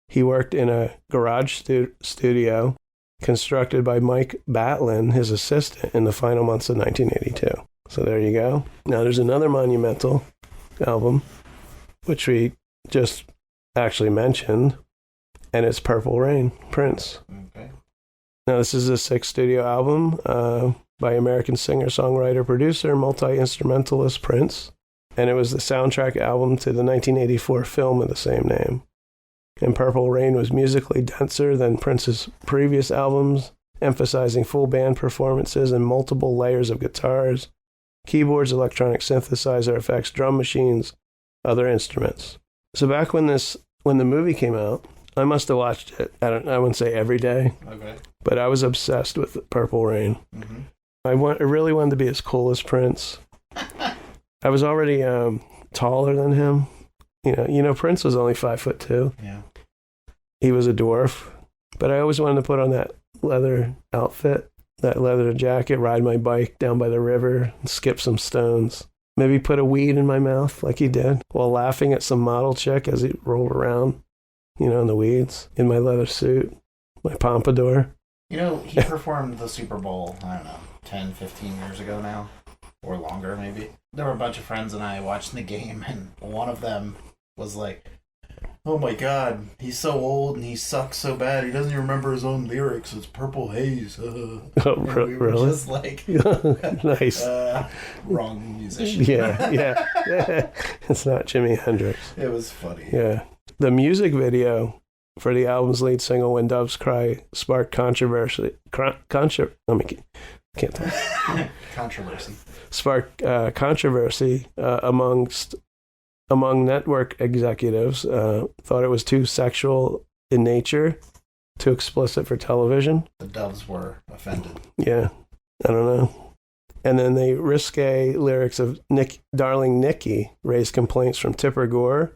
He worked in a garage studio constructed by Mike Batlin, his assistant, in the final months of 1982. So there you go. Now there's another monumental album, which we just actually mentioned, and it's Purple Rain, Prince. Okay. Now, this is a 6th studio album by American singer, songwriter, producer, multi-instrumentalist Prince. And it was the soundtrack album to the 1984 film of the same name. And Purple Rain was musically denser than Prince's previous albums emphasizing full band performances and multiple layers of guitars, keyboards, electronic synthesizer effects, drum machines, other instruments. So back when the movie came out, I must have watched it. I wouldn't say every day, Okay. but I was obsessed with Purple Rain. Mm-hmm. I really wanted to be as cool as Prince. I was already taller than him. You know, Prince was only 5'2". Yeah. He was a dwarf, but I always wanted to put on that leather outfit, that leather jacket, ride my bike down by the river, skip some stones, maybe put a weed in my mouth like he did, while laughing at some model chick as he rolled around, in the weeds, in my leather suit, my pompadour. You know, he performed the Super Bowl, I don't know, 10, 15 years ago now, or longer maybe. There were a bunch of friends and I watching the game, and one of them was like, "Oh my God, he's so old and he sucks so bad. He doesn't even remember his own lyrics. It's Purple Haze." Oh, we were really? just like, Nice. Wrong musician. Yeah. It's not Jimi Hendrix. It was funny. Yeah. The music video for the album's lead single, When Doves Cry, sparked controversy. Can't talk. Controversy. Sparked controversy among network executives. Thought it was too sexual in nature, too explicit for television. The Doves were offended. Yeah, I don't know. And then the risque lyrics of Darling Nikki raised complaints from Tipper Gore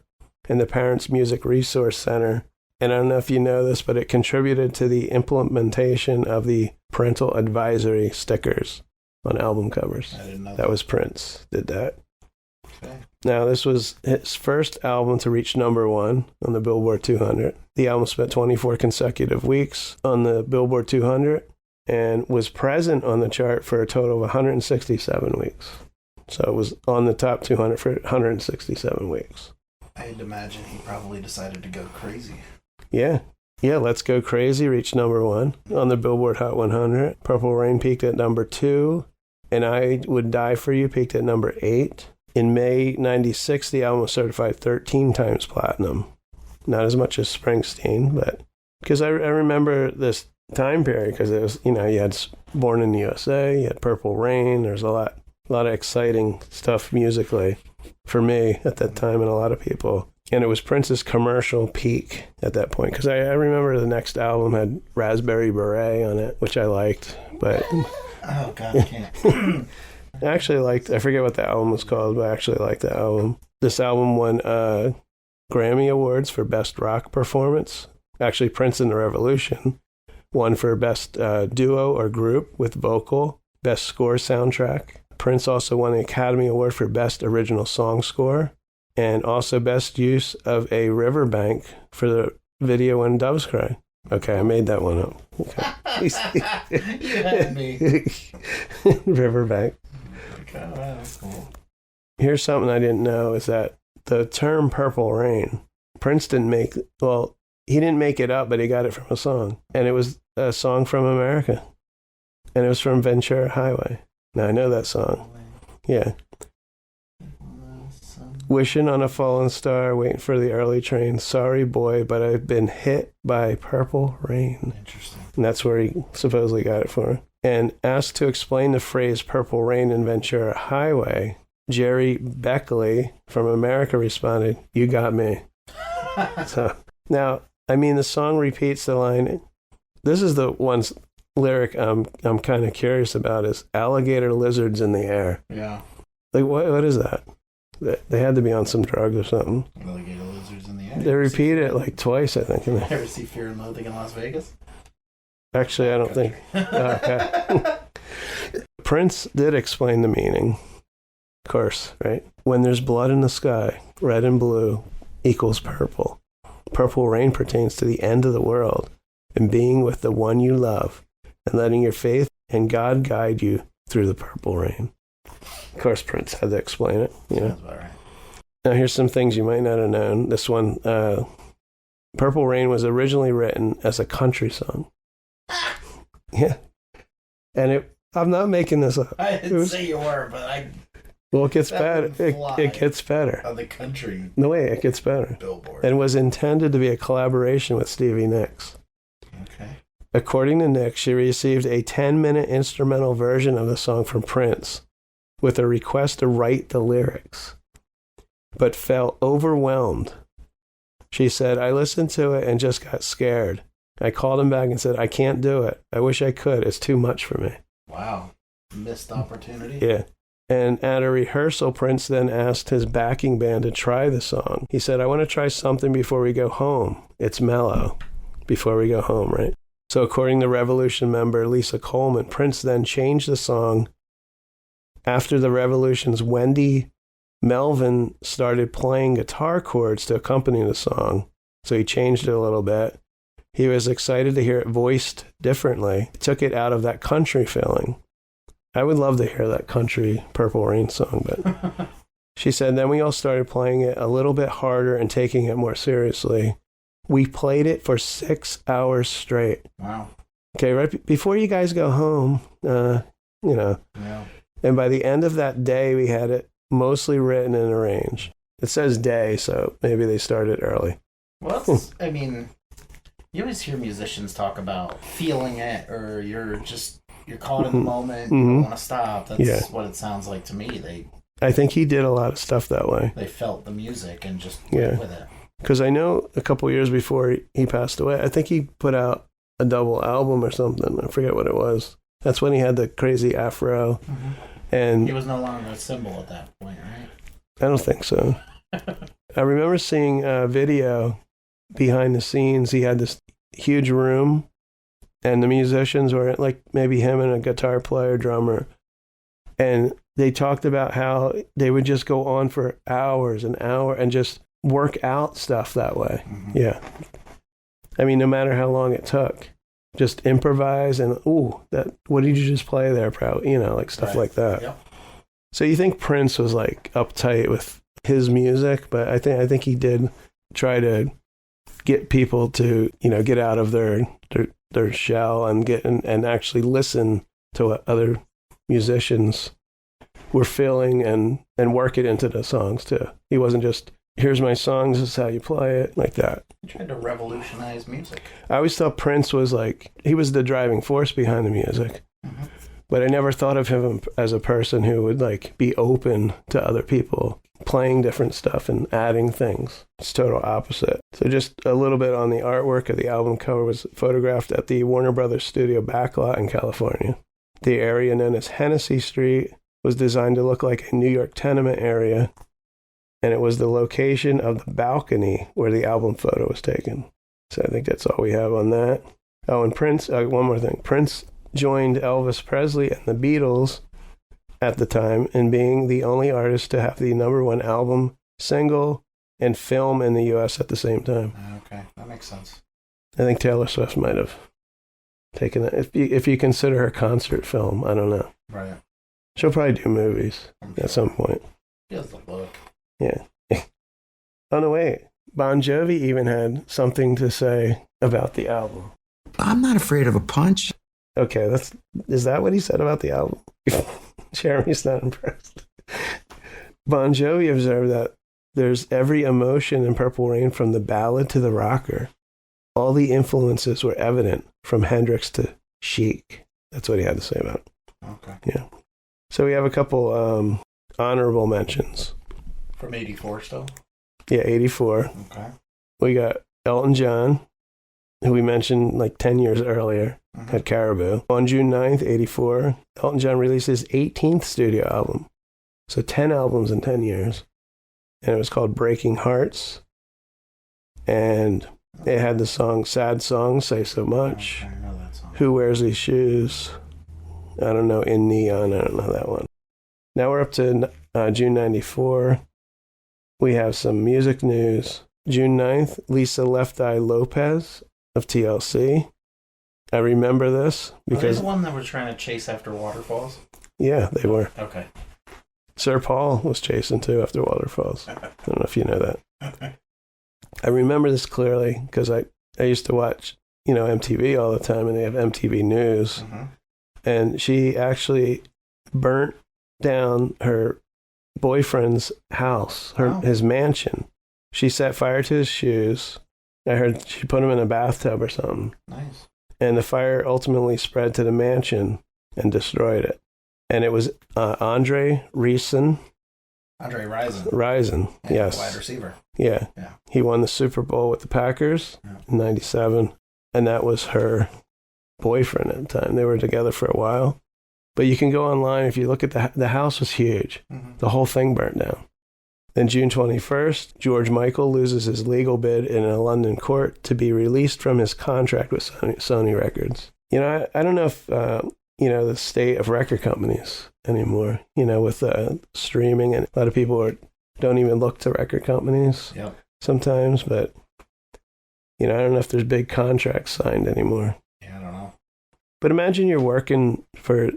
and the Parents Music Resource Center. And I don't know if you know this, but it contributed to the implementation of the parental advisory stickers on album covers. I didn't know That was Prince, did that. Okay. Now, this was his first album to reach number 1 on the Billboard 200. The album spent 24 consecutive weeks on the Billboard 200 and was present on the chart for a total of 167 weeks. So it was on the top 200 for 167 weeks. I'd imagine he probably decided to go crazy. Yeah, Let's Go Crazy reached number 1 on the Billboard Hot 100. Purple Rain peaked at number 2, and I Would Die For You peaked at number 8. In May 96, the album was certified 13 times platinum. Not as much as Springsteen, but because I remember this time period, because it was, you had Born in the U.S.A., you had Purple Rain. There's a lot of exciting stuff musically for me at that time and a lot of people. And it was Prince's commercial peak at that point, because I remember the next album had Raspberry Beret on it, which I liked, but Oh, God, I can't. I forget what the album was called, but I actually liked the album. This album won Grammy Awards for Best Rock Performance. Actually, Prince and the Revolution won for Best Duo or Group with Vocal, Best Score Soundtrack. Prince also won the Academy Award for Best Original Song Score, and also Best Use of a Riverbank for the video When Doves Cry. Okay, I made that one up. Okay. You had me. Riverbank. Okay, that's cool. Here's something I didn't know, is that the term Purple Rain, Prince didn't make, he didn't make it up, but he got it from a song. And it was a song from America. And it was from Ventura Highway. Now, I know that song. Yeah. Wishing on a fallen star, waiting for the early train. Sorry, boy, but I've been hit by purple rain. Interesting. And that's where he supposedly got it from. And asked to explain the phrase purple rain in Ventura Highway, Jerry Beckley from America responded, "You got me." So now, the song repeats the line. This is the one lyric I'm kind of curious about, is alligator lizards in the air. Yeah. Like, what is that? They had to be on some drugs or something. Alligator lizards in the air. They repeat it like twice, I think. Ever see Fear and Loathing in Las Vegas? Actually, I don't think. Okay. Prince did explain the meaning, of course, right? When there's blood in the sky, red and blue equals purple. Purple rain pertains to the end of the world and being with the one you love and letting your faith and God guide you through the purple rain. Of course, Prince had to explain it. That's about right. Now, here's some things you might not have known. This one, Purple Rain was originally written as a country song. Yeah. And I'm not making this up. I didn't say you were, but Well, it gets better. It It gets better. on the country No way, it gets better. billboard. And was intended to be a collaboration with Stevie Nicks. Okay. According to Nick, she received a 10-minute instrumental version of the song from Prince with a request to write the lyrics, but felt overwhelmed. She said, I listened to it and just got scared. I called him back and said, I can't do it. I wish I could. It's too much for me. Wow. Missed opportunity. Yeah. And at a rehearsal, Prince then asked his backing band to try the song. He said, I want to try something before we go home. It's mellow. Before we go home, right? So according to Revolution member Lisa Coleman, Prince then changed the song after the Revolution's Wendy Melvin started playing guitar chords to accompany the song. So he changed it a little bit. He was excited to hear it voiced differently. It took it out of that country feeling. I would love to hear that country Purple Rain song, but she said, then we all started playing it a little bit harder and taking it more seriously. We played it for 6 hours straight. Wow. Okay, right before you guys go home, Yeah. And by the end of that day, we had it mostly written and arranged. It says day, so maybe they started early. Well, that's, I mean, you always hear musicians talk about feeling it, or you're caught in the moment, you don't want to stop. That's what it sounds like to me. I think he did a lot of stuff that way. They felt the music and just went with it. Because I know a couple years before he passed away, I think he put out a double album or something. I forget what it was. That's when he had the crazy afro. Mm-hmm. And he was no longer a symbol at that point, right? I don't think so. I remember seeing a video behind the scenes. He had this huge room, and the musicians were like maybe him and a guitar player, drummer. And they talked about how they would just go on for hours and hours and just work out stuff that way. Mm-hmm. Yeah. I mean, no matter how long it took, just improvise and, what did you just play there, like stuff like that. Yep. So you think Prince was like uptight with his music, but I think he did try to get people to, get out of their shell and and actually listen to what other musicians were feeling and work it into the songs too. He wasn't just, here's my song, this is how you play it, like that. He tried to revolutionize music. I always thought Prince was he was the driving force behind the music. Mm-hmm. But I never thought of him as a person who would be open to other people playing different stuff and adding things. It's total opposite. So just a little bit on the artwork of the album cover was photographed at the Warner Brothers studio backlot in California. The area known as Hennessy Street was designed to look like a New York tenement area, and it was the location of the balcony where the album photo was taken. So I think that's all we have on that. Oh, and Prince, one more thing. Prince joined Elvis Presley and the Beatles at the time in being the only artist to have the #1 album, single, and film in the U.S. at the same time. Okay, that makes sense. I think Taylor Swift might have taken that. If you consider her concert film, I don't know. Right. She'll probably do movies at some point. She has the look. Yeah. Oh, no, wait. Bon Jovi even had something to say about the album. I'm not afraid of a punch. Okay, is that what he said about the album? Jeremy's not impressed. Bon Jovi observed that there's every emotion in Purple Rain, from the ballad to the rocker. All the influences were evident, from Hendrix to Chic. That's what he had to say about it. Okay. Yeah. So we have a couple honorable mentions. From 84 still? Yeah, 84. Okay. We got Elton John, who we mentioned 10 years earlier, Mm-hmm. at Caribou. On June 9th, 84, Elton John released his 18th studio album. So 10 albums in 10 years. And it was called Breaking Hearts. And it had the song Sad Song, Say So Much. Okay, I know that song. Who Wears These Shoes? I don't know. In Neon, I don't know that one. Now we're up to June 94. We have some music news. June 9th, Lisa Left Eye Lopez of TLC. I remember this because... because... Are they the one that were trying to chase after waterfalls? Yeah, they were. Okay. Sir Paul was chasing too after waterfalls. I don't know if you know that. I remember this clearly because I used to watch, MTV all the time, and they have MTV News. Mm-hmm. And she actually burnt down her boyfriend's house, his mansion. She set fire to his shoes. I heard she put him in a bathtub or something. Nice. And the fire ultimately spread to the mansion and destroyed it. And it was Andre Rison. Andre Rison. Rison, yes. Wide receiver. Yeah. Yeah. He won the Super Bowl with the Packers in 97. And that was her boyfriend at the time. They were together for a while. But you can go online. If you look at the house was huge. Mm-hmm. The whole thing burnt down. Then June 21st, George Michael loses his legal bid in a London court to be released from his contract with Sony Records. You know, I don't know if, you know, the state of record companies anymore, you know, with streaming, and a lot of people don't even look to record companies sometimes, but, you know, I don't know if there's big contracts signed anymore. Yeah, I don't know. But imagine you're working for,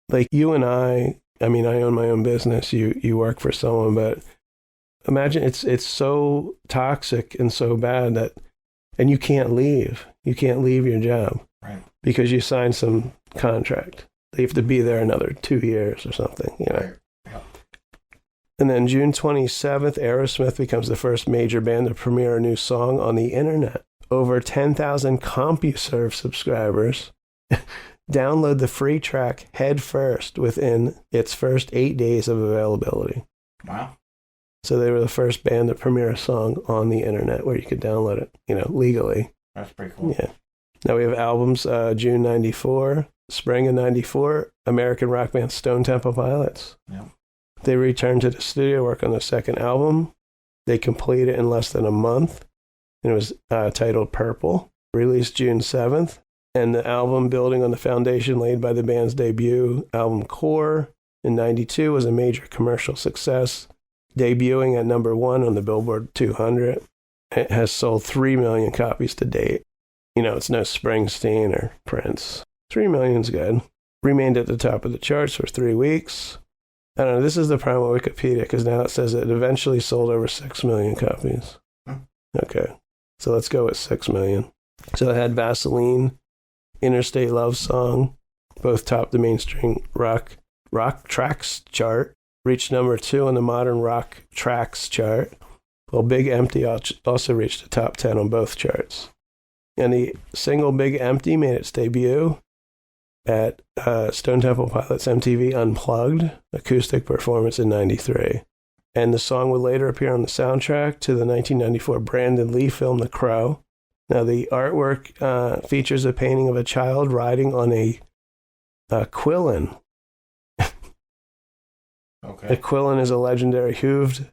like, you and I mean, I own my own business, you work for someone, but imagine it's so toxic and so bad that, and you can't leave your job. Right. Because you signed some contract. They have to be there another 2 years or something, you know. Right. Yep. And then June 27th, Aerosmith becomes the first major band to premiere a new song on the internet. Over 10,000 CompuServe subscribers download the free track head first within its first 8 days of availability. Wow. So they were the first band to premiere a song on the internet where you could download it, you know, legally. That's pretty cool. Yeah. Now we have albums, June 94, spring of 94, American rock band Stone Temple Pilots. Yeah. They returned to the studio, work on their second album. They completed it in less than a month. And it was titled Purple, released June 7th. And the album, building on the foundation laid by the band's debut album Core in 92, was a major commercial success, debuting at number 1 on the Billboard 200. It has sold 3 million copies to date. You know, it's no Springsteen or Prince. 3 million's good. Remained at the top of the charts for 3 weeks. I don't know, this is the problem with Wikipedia, because now it says it eventually sold over 6 million copies. Okay, so let's go with 6 million. So it had Vaseline, Interstate Love Song, both topped the mainstream rock tracks chart, reached number 2 on the modern rock tracks chart, while Big Empty also reached the top 10 on both charts. And the single Big Empty made its debut at Stone Temple Pilots MTV Unplugged acoustic performance in 93. And the song would later appear on the soundtrack to the 1994 Brandon Lee film The Crow. Now the artwork features a painting of a child riding on a quillin. Okay. A quillin is a legendary hooved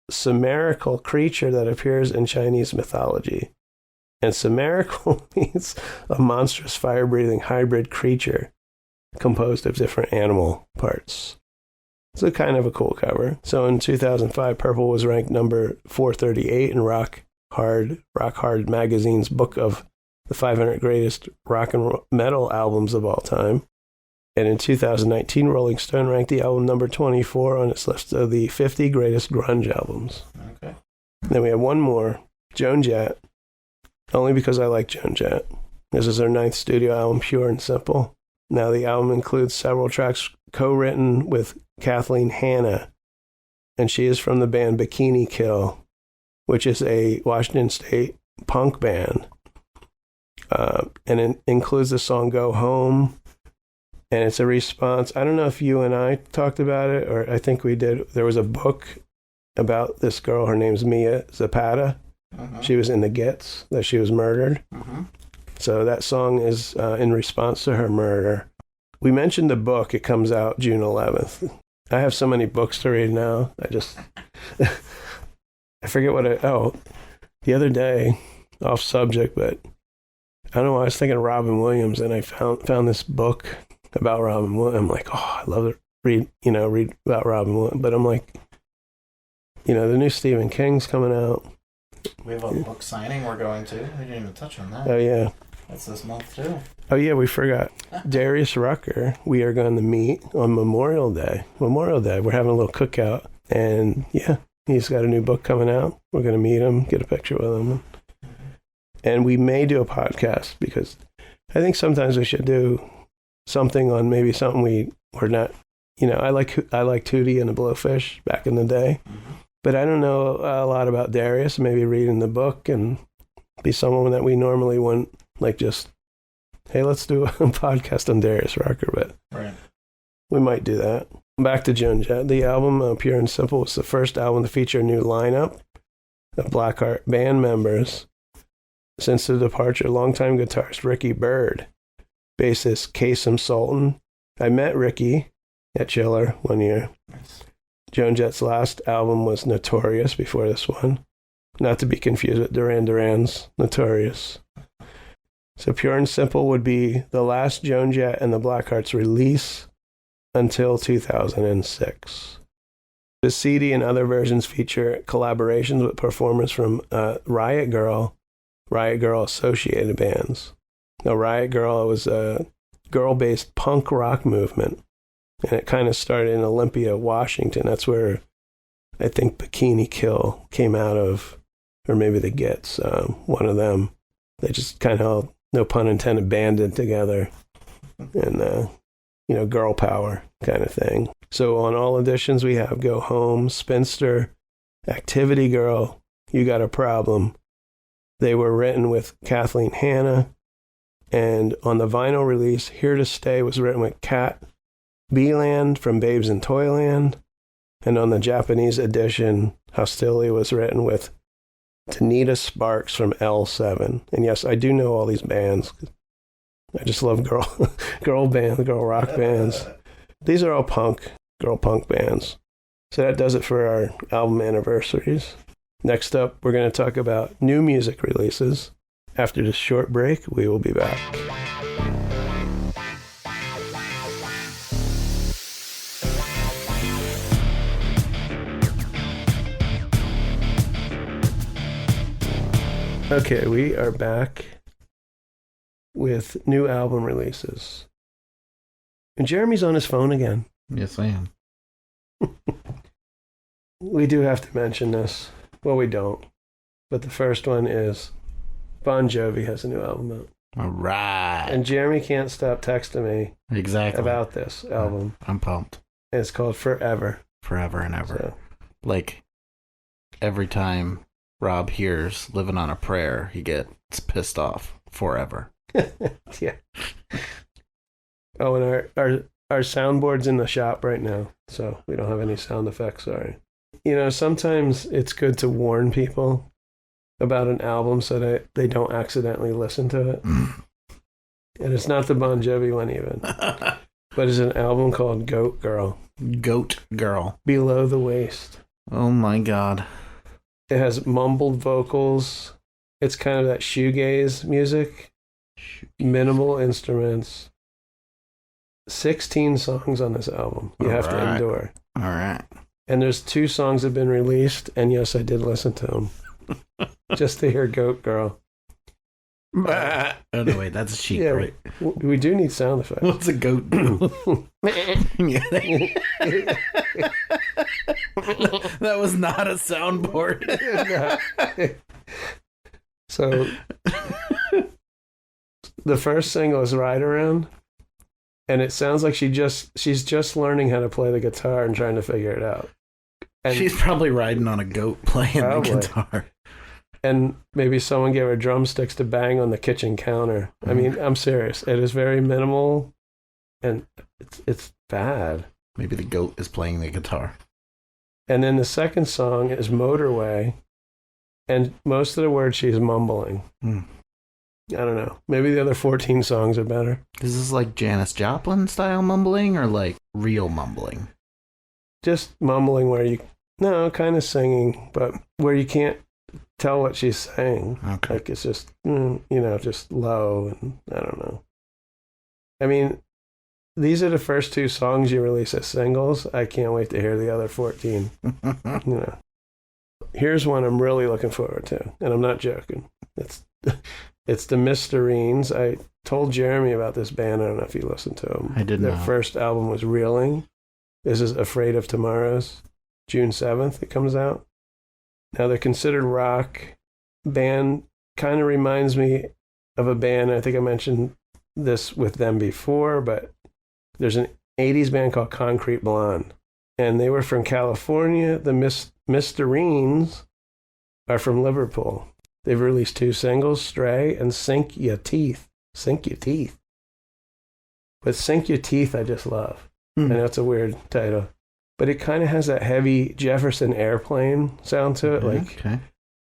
Cimmerical creature that appears in Chinese mythology. And Cimmerical means a monstrous fire-breathing hybrid creature composed of different animal parts. It's a kind of a cool cover. So in 2005, Purple was ranked number 438 in Rock Hard magazine's book of the 500 greatest rock and metal albums of all time. And in 2019, Rolling Stone ranked the album number 24 on its list of the 50 greatest grunge albums. Okay. Then we have one more, Joan Jett. Only because I like Joan Jett. This is her 9th studio album, Pure and Simple. Now, the album includes several tracks co-written with Kathleen Hanna, and she is from the band Bikini Kill, which is a Washington State punk band. And it includes the song Go Home, and it's a response. I don't know if you and I talked about it, or I think we did. There was a book about this girl. Her name's Mia Zapata. She was in the Gets, that she was murdered. So that song is in response to her murder. We mentioned the book. It comes out June 11th. I have so many books to read now. I forget the other day, off subject, but I don't know why I was thinking of Robin Williams, and I found this book about Robin Williams. I'm like, I love to read about Robin Williams. But I'm like, the new Stephen King's coming out. We have a book signing we're going to. We didn't even touch on that. Oh, yeah. That's this month, too. Oh, yeah, we forgot. Darius Rucker, we are going to meet on Memorial Day. We're having a little cookout. And, yeah, he's got a new book coming out. We're going to meet him, get a picture with him. And we may do a podcast, because I think sometimes we should do something on maybe something we're not, I like Tootie and the Blowfish back in the day. But I don't know a lot about Darius. Maybe reading the book and be someone that we normally wouldn't just hey, let's do a podcast on Darius Rucker, but Right. we might do that. Back to Joan Jett. The album, Pure and Simple, was the first album to feature a new lineup of Blackheart band members since the departure of longtime guitarist Ricky Byrd, bassist Kasem Sultan. I met Ricky at Chiller one year. Nice. Joan Jett's last album was Notorious before this one, not to be confused with Duran Duran's Notorious. So Pure and Simple would be the last Joan Jett and the Blackhearts release until 2006. The CD and other versions feature collaborations with performers from Riot Girl associated bands. Now, Riot Girl was a girl-based punk rock movement, and it kind of started in Olympia, Washington. That's where I think Bikini Kill came out of, or maybe the Gits, one of them. They just kind of, no pun intended, banded together, and girl power kind of thing. So on all editions, we have Go Home, Spinster, Activity Girl, You Got a Problem. They were written with Kathleen Hanna. And on the vinyl release, Here to Stay was written with Kat Beeland from Babes in Toyland. And on the Japanese edition, Hostility was written with Tanita Sparks from L7. And yes, I do know all these bands. I just love girl rock bands. These are all girl punk bands. So that does it for our album anniversaries. Next up, we're going to talk about new music releases. After this short break, we will be back. Okay, we are back with new album releases. And Jeremy's on his phone again. Yes, I am. We do have to mention this. Well, we don't. But the first one is Bon Jovi has a new album out. All right. And Jeremy can't stop texting me about this album. I'm pumped. And it's called Forever. Forever and ever. So, like, every time Rob hears Living on a Prayer, he gets pissed off forever. yeah. Oh, and our soundboard's in the shop right now, so we don't have any sound effects, sorry. Sometimes it's good to warn people about an album so that they don't accidentally listen to it. And it's not the Bon Jovi one even. But it's an album called Goat Girl. Goat Girl. Below the Waist. Oh my God. It has mumbled vocals. It's kind of that shoegaze music. Minimal instruments. 16 songs on this album. You have to endure. All right. And there's 2 songs that have been released, and yes, I did listen to them. Just to hear Goat Girl. Oh, no, wait, that's a sheep, right? We do need sound effects. What's a goat do? That was not a soundboard. So, the first single is Ride Around, and it sounds like she's just learning how to play the guitar and trying to figure it out. And she's probably riding on a goat playing the guitar. And maybe someone gave her drumsticks to bang on the kitchen counter. I mean, I'm serious. It is very minimal, and it's bad. Maybe the goat is playing the guitar. And then the second song is Motorway, and most of the words she's mumbling. I don't know. Maybe the other 14 songs are better. Is this like Janis Joplin style mumbling or like real mumbling? Just mumbling kind of singing, but where you can't tell what she's saying. Okay. Like it's just, just low, and I don't know. I mean, these are the first 2 songs you release as singles. I can't wait to hear the other 14. Here's one I'm really looking forward to, and I'm not joking. It's the Mysterines. I told Jeremy about this band. I don't know if you listened to them. I did not. Their first album was Reeling. This is Afraid of Tomorrows. June 7th it comes out. Now, they're considered rock. Band kind of reminds me of a band. I think I mentioned this with them before, but there's an 80s band called Concrete Blonde. And they were from California. The Mysterines are from Liverpool. They've released 2 singles, Stray and Sink Ya Teeth. Sink Your Teeth. But Sink Your Teeth, I just love. I know it's a weird title, but it kind of has that heavy Jefferson Airplane sound to it. Okay.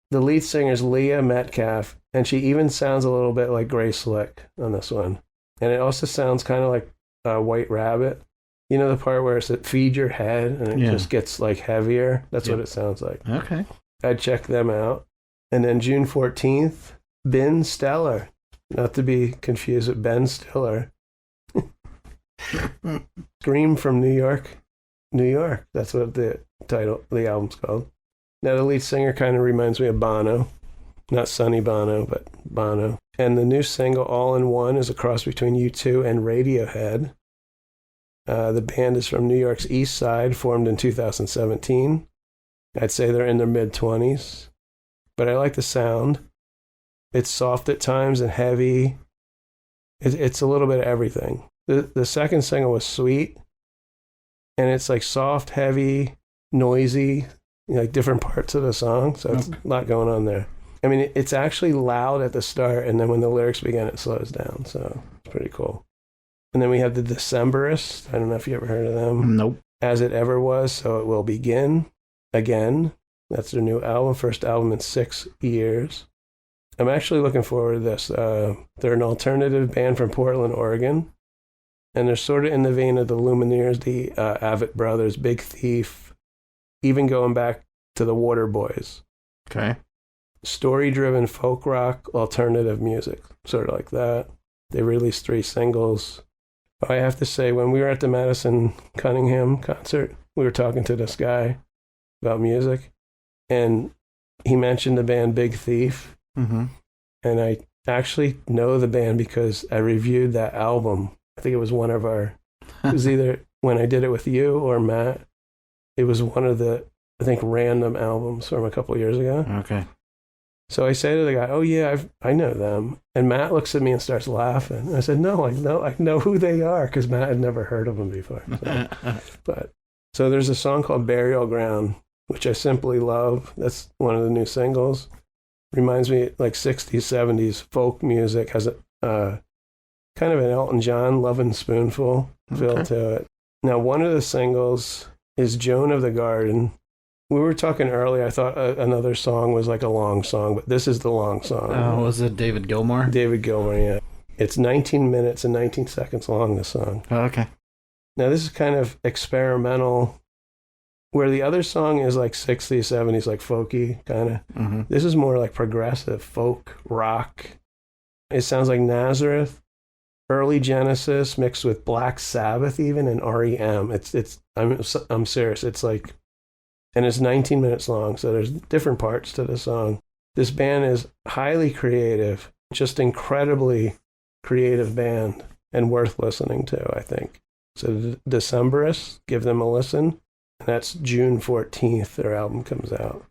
The lead singer is Leah Metcalf, and she even sounds a little bit like Grace Slick on this one. And it also sounds kind of like White Rabbit. You know the part where it's at Feed Your Head, and it just gets like heavier? That's what it sounds like. Okay. I'd check them out. And then June 14th, Ben Stiller. Not to be confused with Ben Stiller. Scream from New York, New York. That's what the album's called. Now the lead singer kind of reminds me of Bono. Not Sonny Bono, but Bono. And the new single, All in One, is a cross between U2 and Radiohead. The band is from New York's East Side, formed in 2017. I'd say they're in their mid-20s. But I like the sound. It's soft at times and heavy. It's a little bit of everything. The second single was Sweet, and it's like soft, heavy, noisy, like different parts of the song. So it's a lot going on there. I mean, it's actually loud at the start, and then when the lyrics begin, it slows down. So it's pretty cool. And then we have the Decemberists. I don't know if you ever heard of them. Nope. As It Ever Was, So It Will Begin Again. That's their new album, first album in 6 years. I'm actually looking forward to this. They're an alternative band from Portland, Oregon. And they're sort of in the vein of the Lumineers, the Avett Brothers, Big Thief, even going back to the Waterboys. Okay. Story-driven folk rock, alternative music, sort of like that. They released 3 singles. I have to say, when we were at the Madison Cunningham concert, we were talking to this guy about music, and he mentioned the band Big Thief. Mm-hmm. And I actually know the band because I reviewed that album. I think it was one of our, it was either when I did it with you or Matt. It was one of the, I think, random albums from a couple of years ago. Okay. So I say to the guy, "Oh yeah, I know them." And Matt looks at me and starts laughing. And I said, "No, I know who they are," because Matt had never heard of them before. So there's a song called "Burial Ground," which I simply love. That's one of the new singles. Reminds me like 60s, 70s folk music. Has a kind of an Elton John Lovin' Spoonful feel to it. Now, one of the singles is "Joan of the Garden." We were talking earlier, I thought another song was like a long song, but this is the long song. Was it David Gilmour? David Gilmour, yeah. It's 19 minutes and 19 seconds long, this song. Oh, okay. Now, this is kind of experimental, where the other song is like 60s, 70s, like folky, kind of. Mm-hmm. This is more like progressive folk, rock. It sounds like Nazareth, early Genesis, mixed with Black Sabbath even, and REM. I'm serious. It's like... And it's 19 minutes long, so there's different parts to the song. This band is highly creative, just incredibly creative band, and worth listening to, I think. So the Decemberists, give them a listen. And that's June 14th, their album comes out.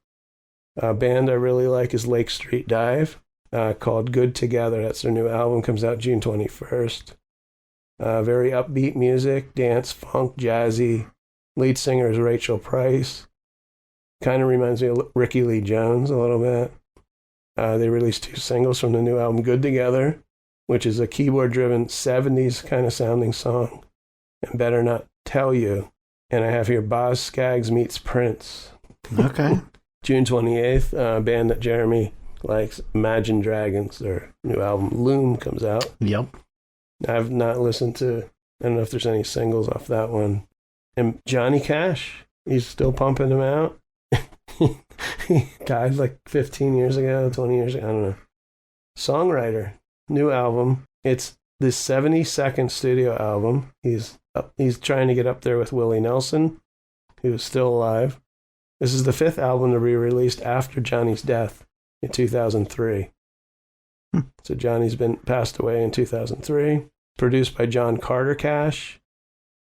A band I really like is Lake Street Dive, called Good Together. That's their new album, comes out June 21st. Very upbeat music, dance, funk, jazzy. Lead singer is Rachel Price. Kind of reminds me of Ricky Lee Jones a little bit. They released 2 singles from the new album, Good Together, which is a keyboard-driven 70s kind of sounding song, and Better Not Tell You. And I have here Boz Scaggs meets Prince. Okay. June 28th, band that Jeremy likes, Imagine Dragons, their new album, Loom, comes out. Yep. I've not listened to, I don't know if there's any singles off that one. And Johnny Cash, he's still pumping them out. He died like 15 years ago, 20 years ago, I don't know. Songwriter, new album. It's the 72nd studio album. He's trying to get up there with Willie Nelson, who's still alive. This is the 5th album to be released after Johnny's death in 2003. So Johnny's passed away in 2003. Produced by John Carter Cash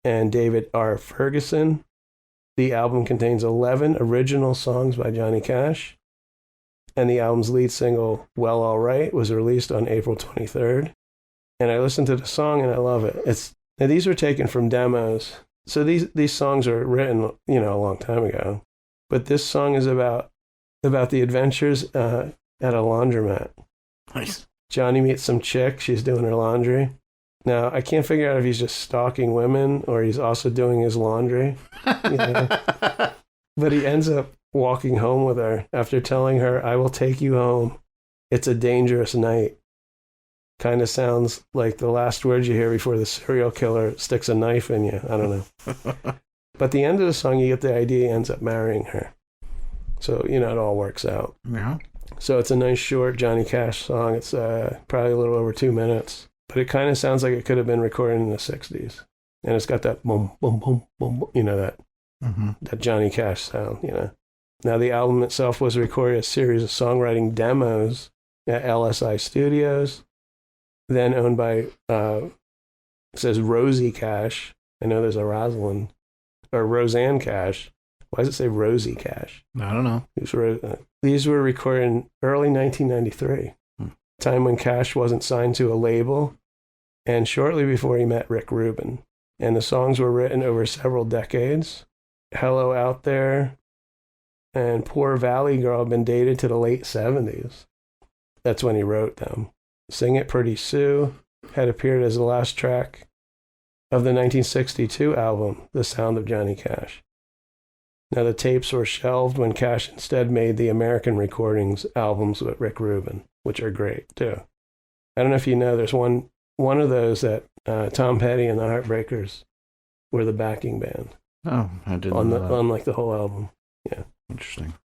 and David R. Ferguson. The album contains 11 original songs by Johnny Cash, and the album's lead single, Well All Right, was released on April 23rd. And I listened to the song, and I love it. Now, these were taken from demos, so these songs are written, a long time ago. But this song is about the adventures at a laundromat. Nice. Johnny meets some chick. She's doing her laundry. Now, I can't figure out if he's just stalking women or he's also doing his laundry. You know? But he ends up walking home with her after telling her, "I will take you home. It's a dangerous night." Kind of sounds like the last words you hear before the serial killer sticks a knife in you. I don't know. But the end of the song, you get the idea he ends up marrying her. So, you know, it all works out. Yeah. So it's a nice short Johnny Cash song. It's probably a little over 2 minutes. But it kind of sounds like it could have been recorded in the 60s. And it's got that boom, boom, boom, boom, you know, that Johnny Cash sound, you know. Now, the album itself was recorded as a series of songwriting demos at LSI Studios, then owned by, it says Rosie Cash. I know there's a Rosalind, or Roseanne Cash. Why does it say Rosie Cash? I don't know. These were recorded in early 1993, time when Cash wasn't signed to a label, and shortly before he met Rick Rubin. And the songs were written over several decades. Hello Out There and Poor Valley Girl have been dated to the late 70s. That's when he wrote them. Sing It Pretty Sue had appeared as the last track of the 1962 album, The Sound of Johnny Cash. Now, the tapes were shelved when Cash instead made the American Recordings albums with Rick Rubin, which are great, too. I don't know if you know, there's one of those that Tom Petty and the Heartbreakers were the backing band. Oh, I didn't know that. On like the whole album. Yeah. Interesting.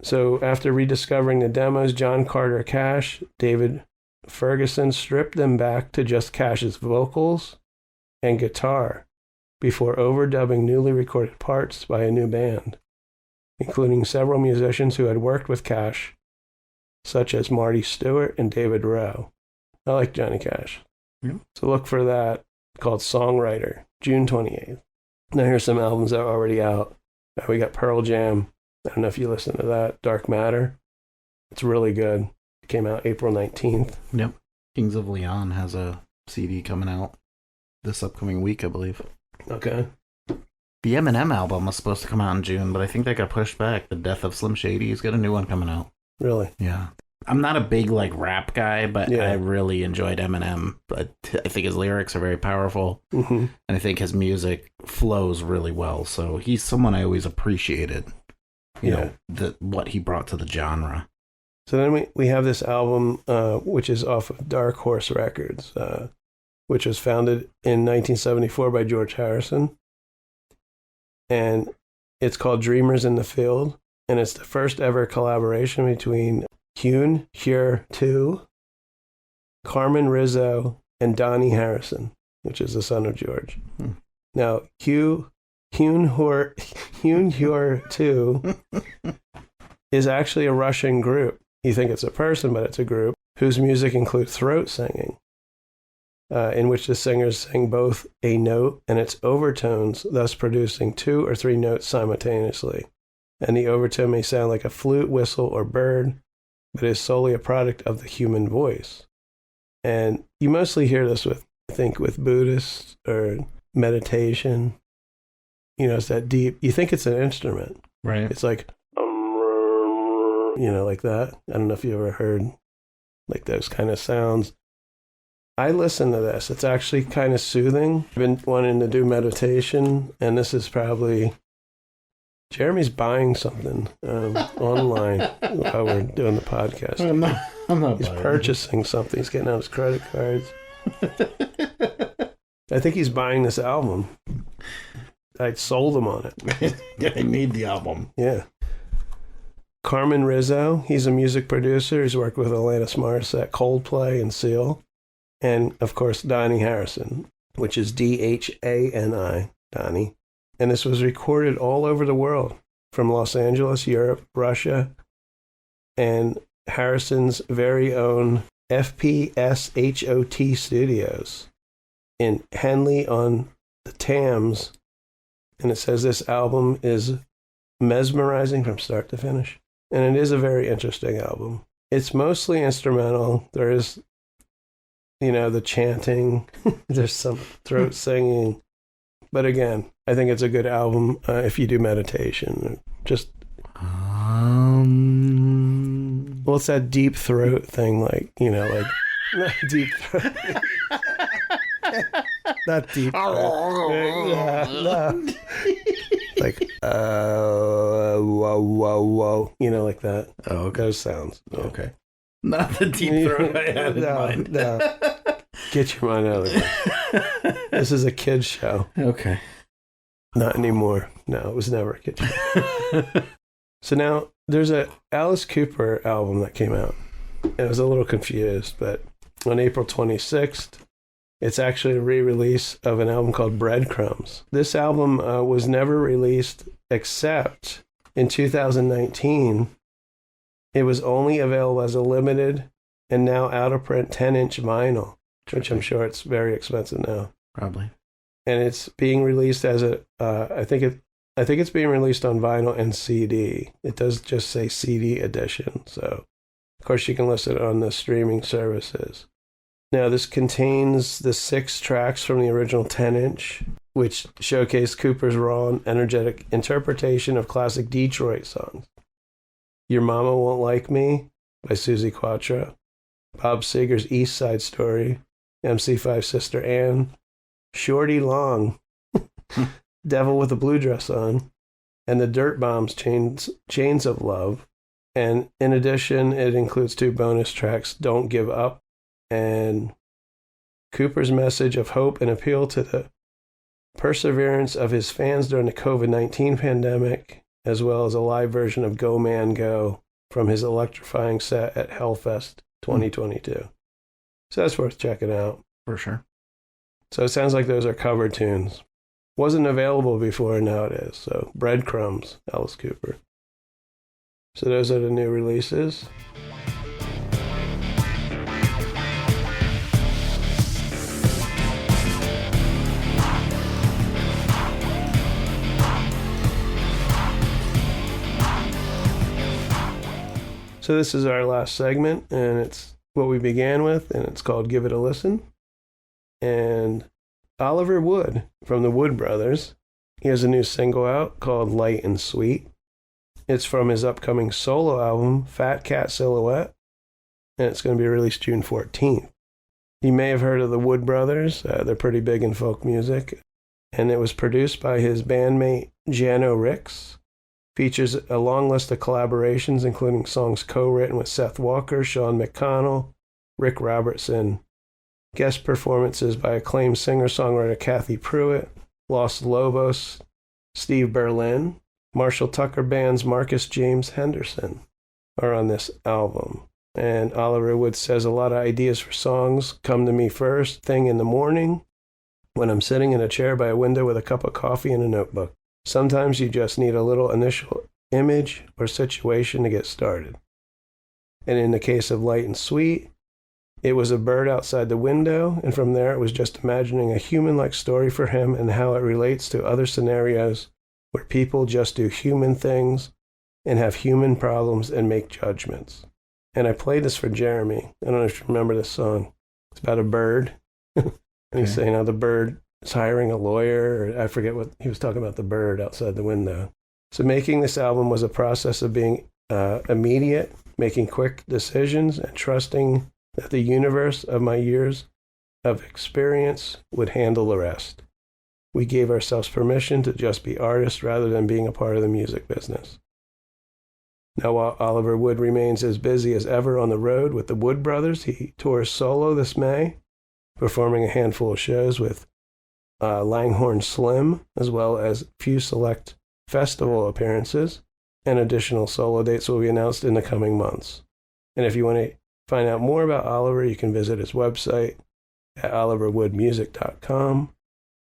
So after rediscovering the demos, John Carter Cash, David Ferguson stripped them back to just Cash's vocals and guitar before overdubbing newly recorded parts by a new band, including several musicians who had worked with Cash, such as Marty Stewart and David Rowe. I like Johnny Cash. Yeah. So look for that, called Songwriter, June 28th. Now here's some albums that are already out. We got Pearl Jam. I don't know if you listen to that. Dark Matter. It's really good. It came out April 19th. Yep. Kings of Leon has a CD coming out this upcoming week, I believe. Okay. The Eminem album was supposed to come out in June, but I think that got pushed back. The Death of Slim Shady has got a new one coming out. Really? Yeah. I'm not a big rap guy, but Yeah. I really enjoyed Eminem. But I think his lyrics are very powerful, Mm-hmm. and I think his music flows really well. So he's someone I always appreciated. You know, what he brought to the genre. So then we have this album, which is off of Dark Horse Records, which was founded in 1974 by George Harrison. And it's called Dreamers in the Field. And it's the first ever collaboration between Hune Hure II, Carmen Rizzo, and Donnie Harrison, which is the son of George. Now, Hune Hure II is actually a Russian group. You think it's a person, but it's a group whose music includes throat singing, in which the singers sing both a note and its overtones, thus producing 2 or 3 notes simultaneously. And the overtone may sound like a flute, whistle, or bird, but is solely a product of the human voice. And you mostly hear this with Buddhists or meditation. You know, it's that deep, you think it's an instrument. Right. It's like, you know, like that. I don't know if you ever heard like those kind of sounds. I listen to this. It's actually kind of soothing. I've been wanting to do meditation, and this is probably, Jeremy's buying something online while we're doing the podcast. I'm not He's purchasing something. He's getting out his credit cards. I think he's buying this album. I sold him on it. I need the album. Yeah. Carmen Rizzo, he's a music producer. He's worked with Alanis Morissette, Coldplay, and Seal. And, of course, Donnie Harrison, which is Dhani, Donnie. And this was recorded all over the world, from Los Angeles, Europe, Russia, and Harrison's very own FPSHOT Studios in Henley on the Thames. And it says this album is mesmerizing from start to finish. And it is a very interesting album. It's mostly instrumental. There is, you know, the chanting. There's some throat singing. But again, I think it's a good album if you do meditation. Just, well, it's that deep throat thing, like, you know, like deep throat. not deep. Yeah, no. Like, whoa, whoa, whoa. You know, like that. Oh, okay. Those sounds. Yeah. Okay. Not the deep throat I had in mind. No. Get your mind out of it. This is a kid's show. Okay. Not anymore. No, it was never a kid's show. So now there's a Alice Cooper album that came out. I was a little confused, but on April 26th, it's actually a re-release of an album called Breadcrumbs. This album was never released except in 2019. It was only available as a limited and now out-of-print 10-inch vinyl, which I'm sure it's very expensive now. Probably. And it's being released as a, I think it's being released on vinyl and CD. It does just say CD edition, so of course you can listen on the streaming services. Now this contains the 6 tracks from the original 10-inch, which showcase Cooper's raw and energetic interpretation of classic Detroit songs. Your Mama Won't Like Me by Suzi Quatro, Bob Seger's East Side Story, MC5's Sister Ann, Shorty Long, Devil with a Blue Dress On, and the Dirt Bombs' Chains of Love. And in addition, it includes 2 bonus tracks, Don't Give Up, and Cooper's message of hope and appeal to the perseverance of his fans during the COVID-19 pandemic, as well as a live version of Go Man Go from his electrifying set at Hellfest 2022. So that's worth checking out. For sure. So it sounds like those are cover tunes. Wasn't available before, and now it is. So Breadcrumbs, Alice Cooper. So those are the new releases. So this is our last segment, and it's what we began with, and it's called Give It a Listen. And Oliver Wood from the Wood Brothers, he has a new single out called Light and Sweet. It's from his upcoming solo album, Fat Cat Silhouette, and it's going to be released June 14th. You may have heard of the Wood Brothers. They're pretty big in folk music, and it was produced by his bandmate Jano Ricks. Features a long list of collaborations, including songs co-written with Seth Walker, Sean McConnell, Rick Robertson, guest performances by acclaimed singer-songwriter Kathy Pruitt, Los Lobos, Steve Berlin, Marshall Tucker Band's Marcus James Henderson are on this album. And Oliver Wood says a lot of ideas for songs come to me first thing in the morning when I'm sitting in a chair by a window with a cup of coffee and a notebook. Sometimes you just need a little initial image or situation to get started. And in the case of Light and Sweet, it was a bird outside the window, and from there it was just imagining a human-like story for him and how it relates to other scenarios where people just do human things and have human problems and make judgments. And I played this for Jeremy. I don't know if you remember this song. It's about a bird. And he's saying how the bird is hiring a lawyer, or I forget what he was talking about, the bird outside the window. So making this album was a process of being immediate, making quick decisions, and trusting that the universe of my years of experience would handle the rest. We gave ourselves permission to just be artists rather than being a part of the music business. Now, while Oliver Wood remains as busy as ever on the road with the Wood Brothers, he tours solo this May, performing a handful of shows with Langhorne Slim, as well as few select festival appearances, and additional solo dates will be announced in the coming months. And if you want to find out more about Oliver, you can visit his website at oliverwoodmusic.com.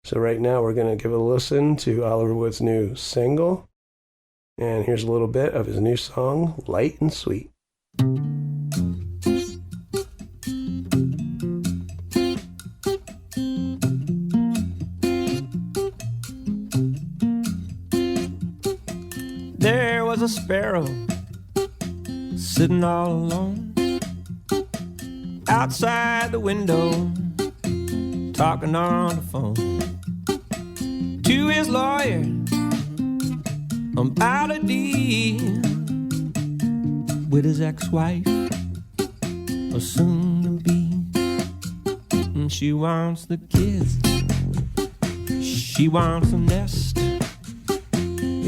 So right now we're going to give a listen to Oliver Wood's new single, and here's a little bit of his new song, Light and Sweet. There was a sparrow sitting all alone outside the window, talking on the phone to his lawyer about a deal with his ex-wife, or soon to be. And she wants the kids She wants a nest.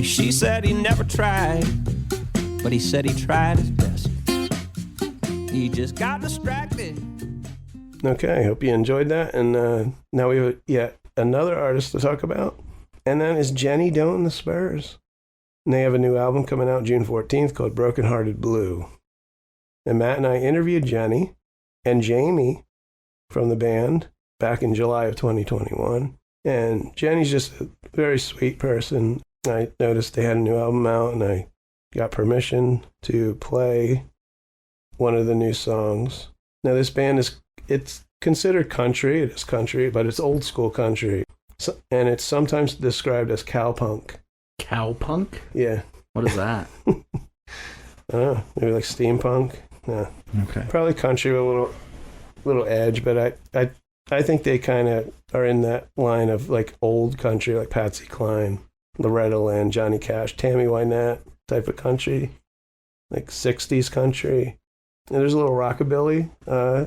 She said he never tried, but he said he tried his best. He just got distracted. Okay, hope you enjoyed that. And now we have yet another artist to talk about, and that is Jenny Don't and the Spurs. And they have a new album coming out June 14th called Broken Hearted Blue. And Matt and I interviewed Jenny and Jamie from the band back in July of 2021. And Jenny's just a very sweet person. I noticed they had a new album out, and I got permission to play one of the new songs. Now, this band it's considered country. It is country, but it's old school country. So, and it's sometimes described as cowpunk. Cowpunk? Yeah. What is that? I don't know. Maybe like steampunk. No. Okay. Probably country with a little edge, but I think they kind of are in that line of like old country, like Patsy Cline, Loretta Lynn, Johnny Cash, Tammy Wynette type of country, like 60s country. And there's a little rockabilly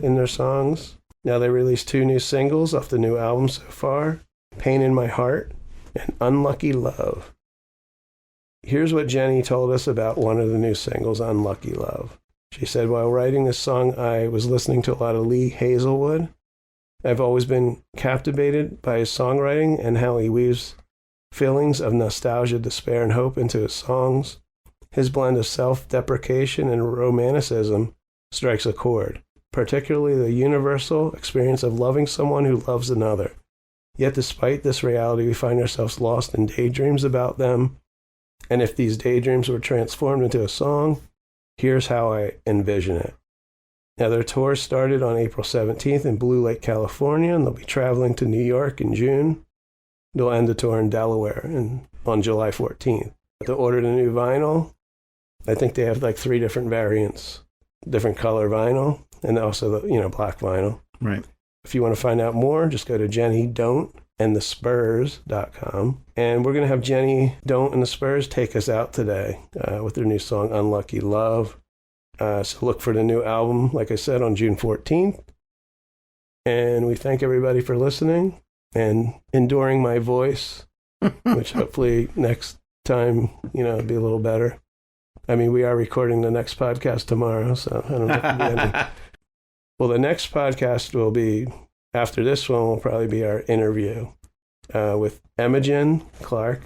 in their songs. Now they released 2 new singles off the new album so far, Pain in My Heart and Unlucky Love. Here's what Jenny told us about one of the new singles, Unlucky Love. She said, while writing this song, I was listening to a lot of Lee Hazelwood. I've always been captivated by his songwriting and how he weaves feelings of nostalgia, despair, and hope into his songs. His blend of self-deprecation and romanticism strikes a chord, particularly the universal experience of loving someone who loves another. Yet despite this reality, we find ourselves lost in daydreams about them. And if these daydreams were transformed into a song, here's how I envision it. Now, their tour started on April 17th in Blue Lake, California, and they'll be traveling to New York in June. They'll end the tour in Delaware on July 14th. To order the new vinyl, I think they have like 3 different variants, different color vinyl, and also the black vinyl. Right. If you want to find out more, just go to JennyDon'tAndTheSpurs.com. And we're going to have Jenny Don't and the Spurs take us out today with their new song, Unlucky Love. So look for the new album, like I said, on June 14th. And we thank everybody for listening and enduring my voice, which hopefully next time, be a little better. I mean, we are recording the next podcast tomorrow, so I don't know if it'll be any. Well, the next podcast will be, after this one, will probably be our interview with Imogen Clark.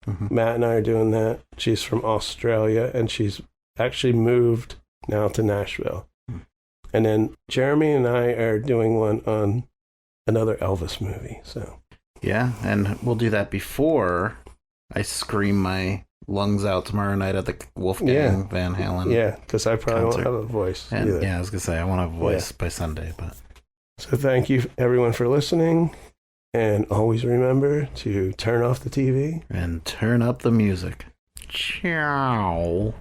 Mm-hmm. Matt and I are doing that. She's from Australia, and she's actually moved now to Nashville. And then Jeremy and I are doing one on another Elvis movie. So yeah, and we'll do that before I scream my lungs out tomorrow night at the Wolfgang Van Halen. Yeah, because I probably won't have a voice either. Yeah, I was going to say, I won't have a voice by Sunday. But so thank you, everyone, for listening. And always remember to turn off the TV. And turn up the music. Ciao.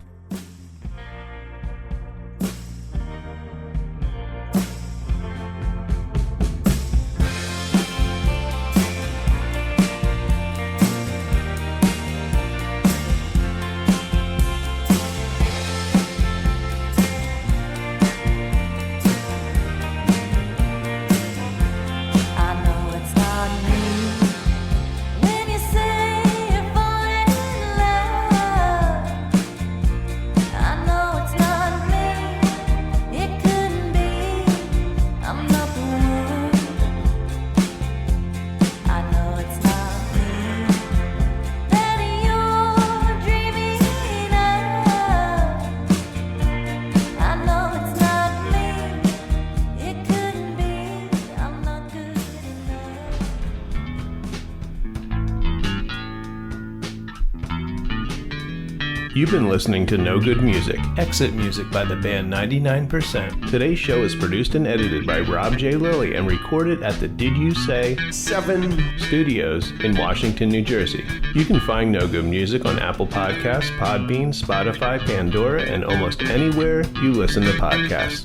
You've been listening to No Good Music, Exit Music by the band 99%. Today's show is produced and edited by Rob J. Lilly and recorded at the Did You Say 7 Studios in Washington, New Jersey. You can find No Good Music on Apple Podcasts, Podbean, Spotify, Pandora, and almost anywhere you listen to podcasts.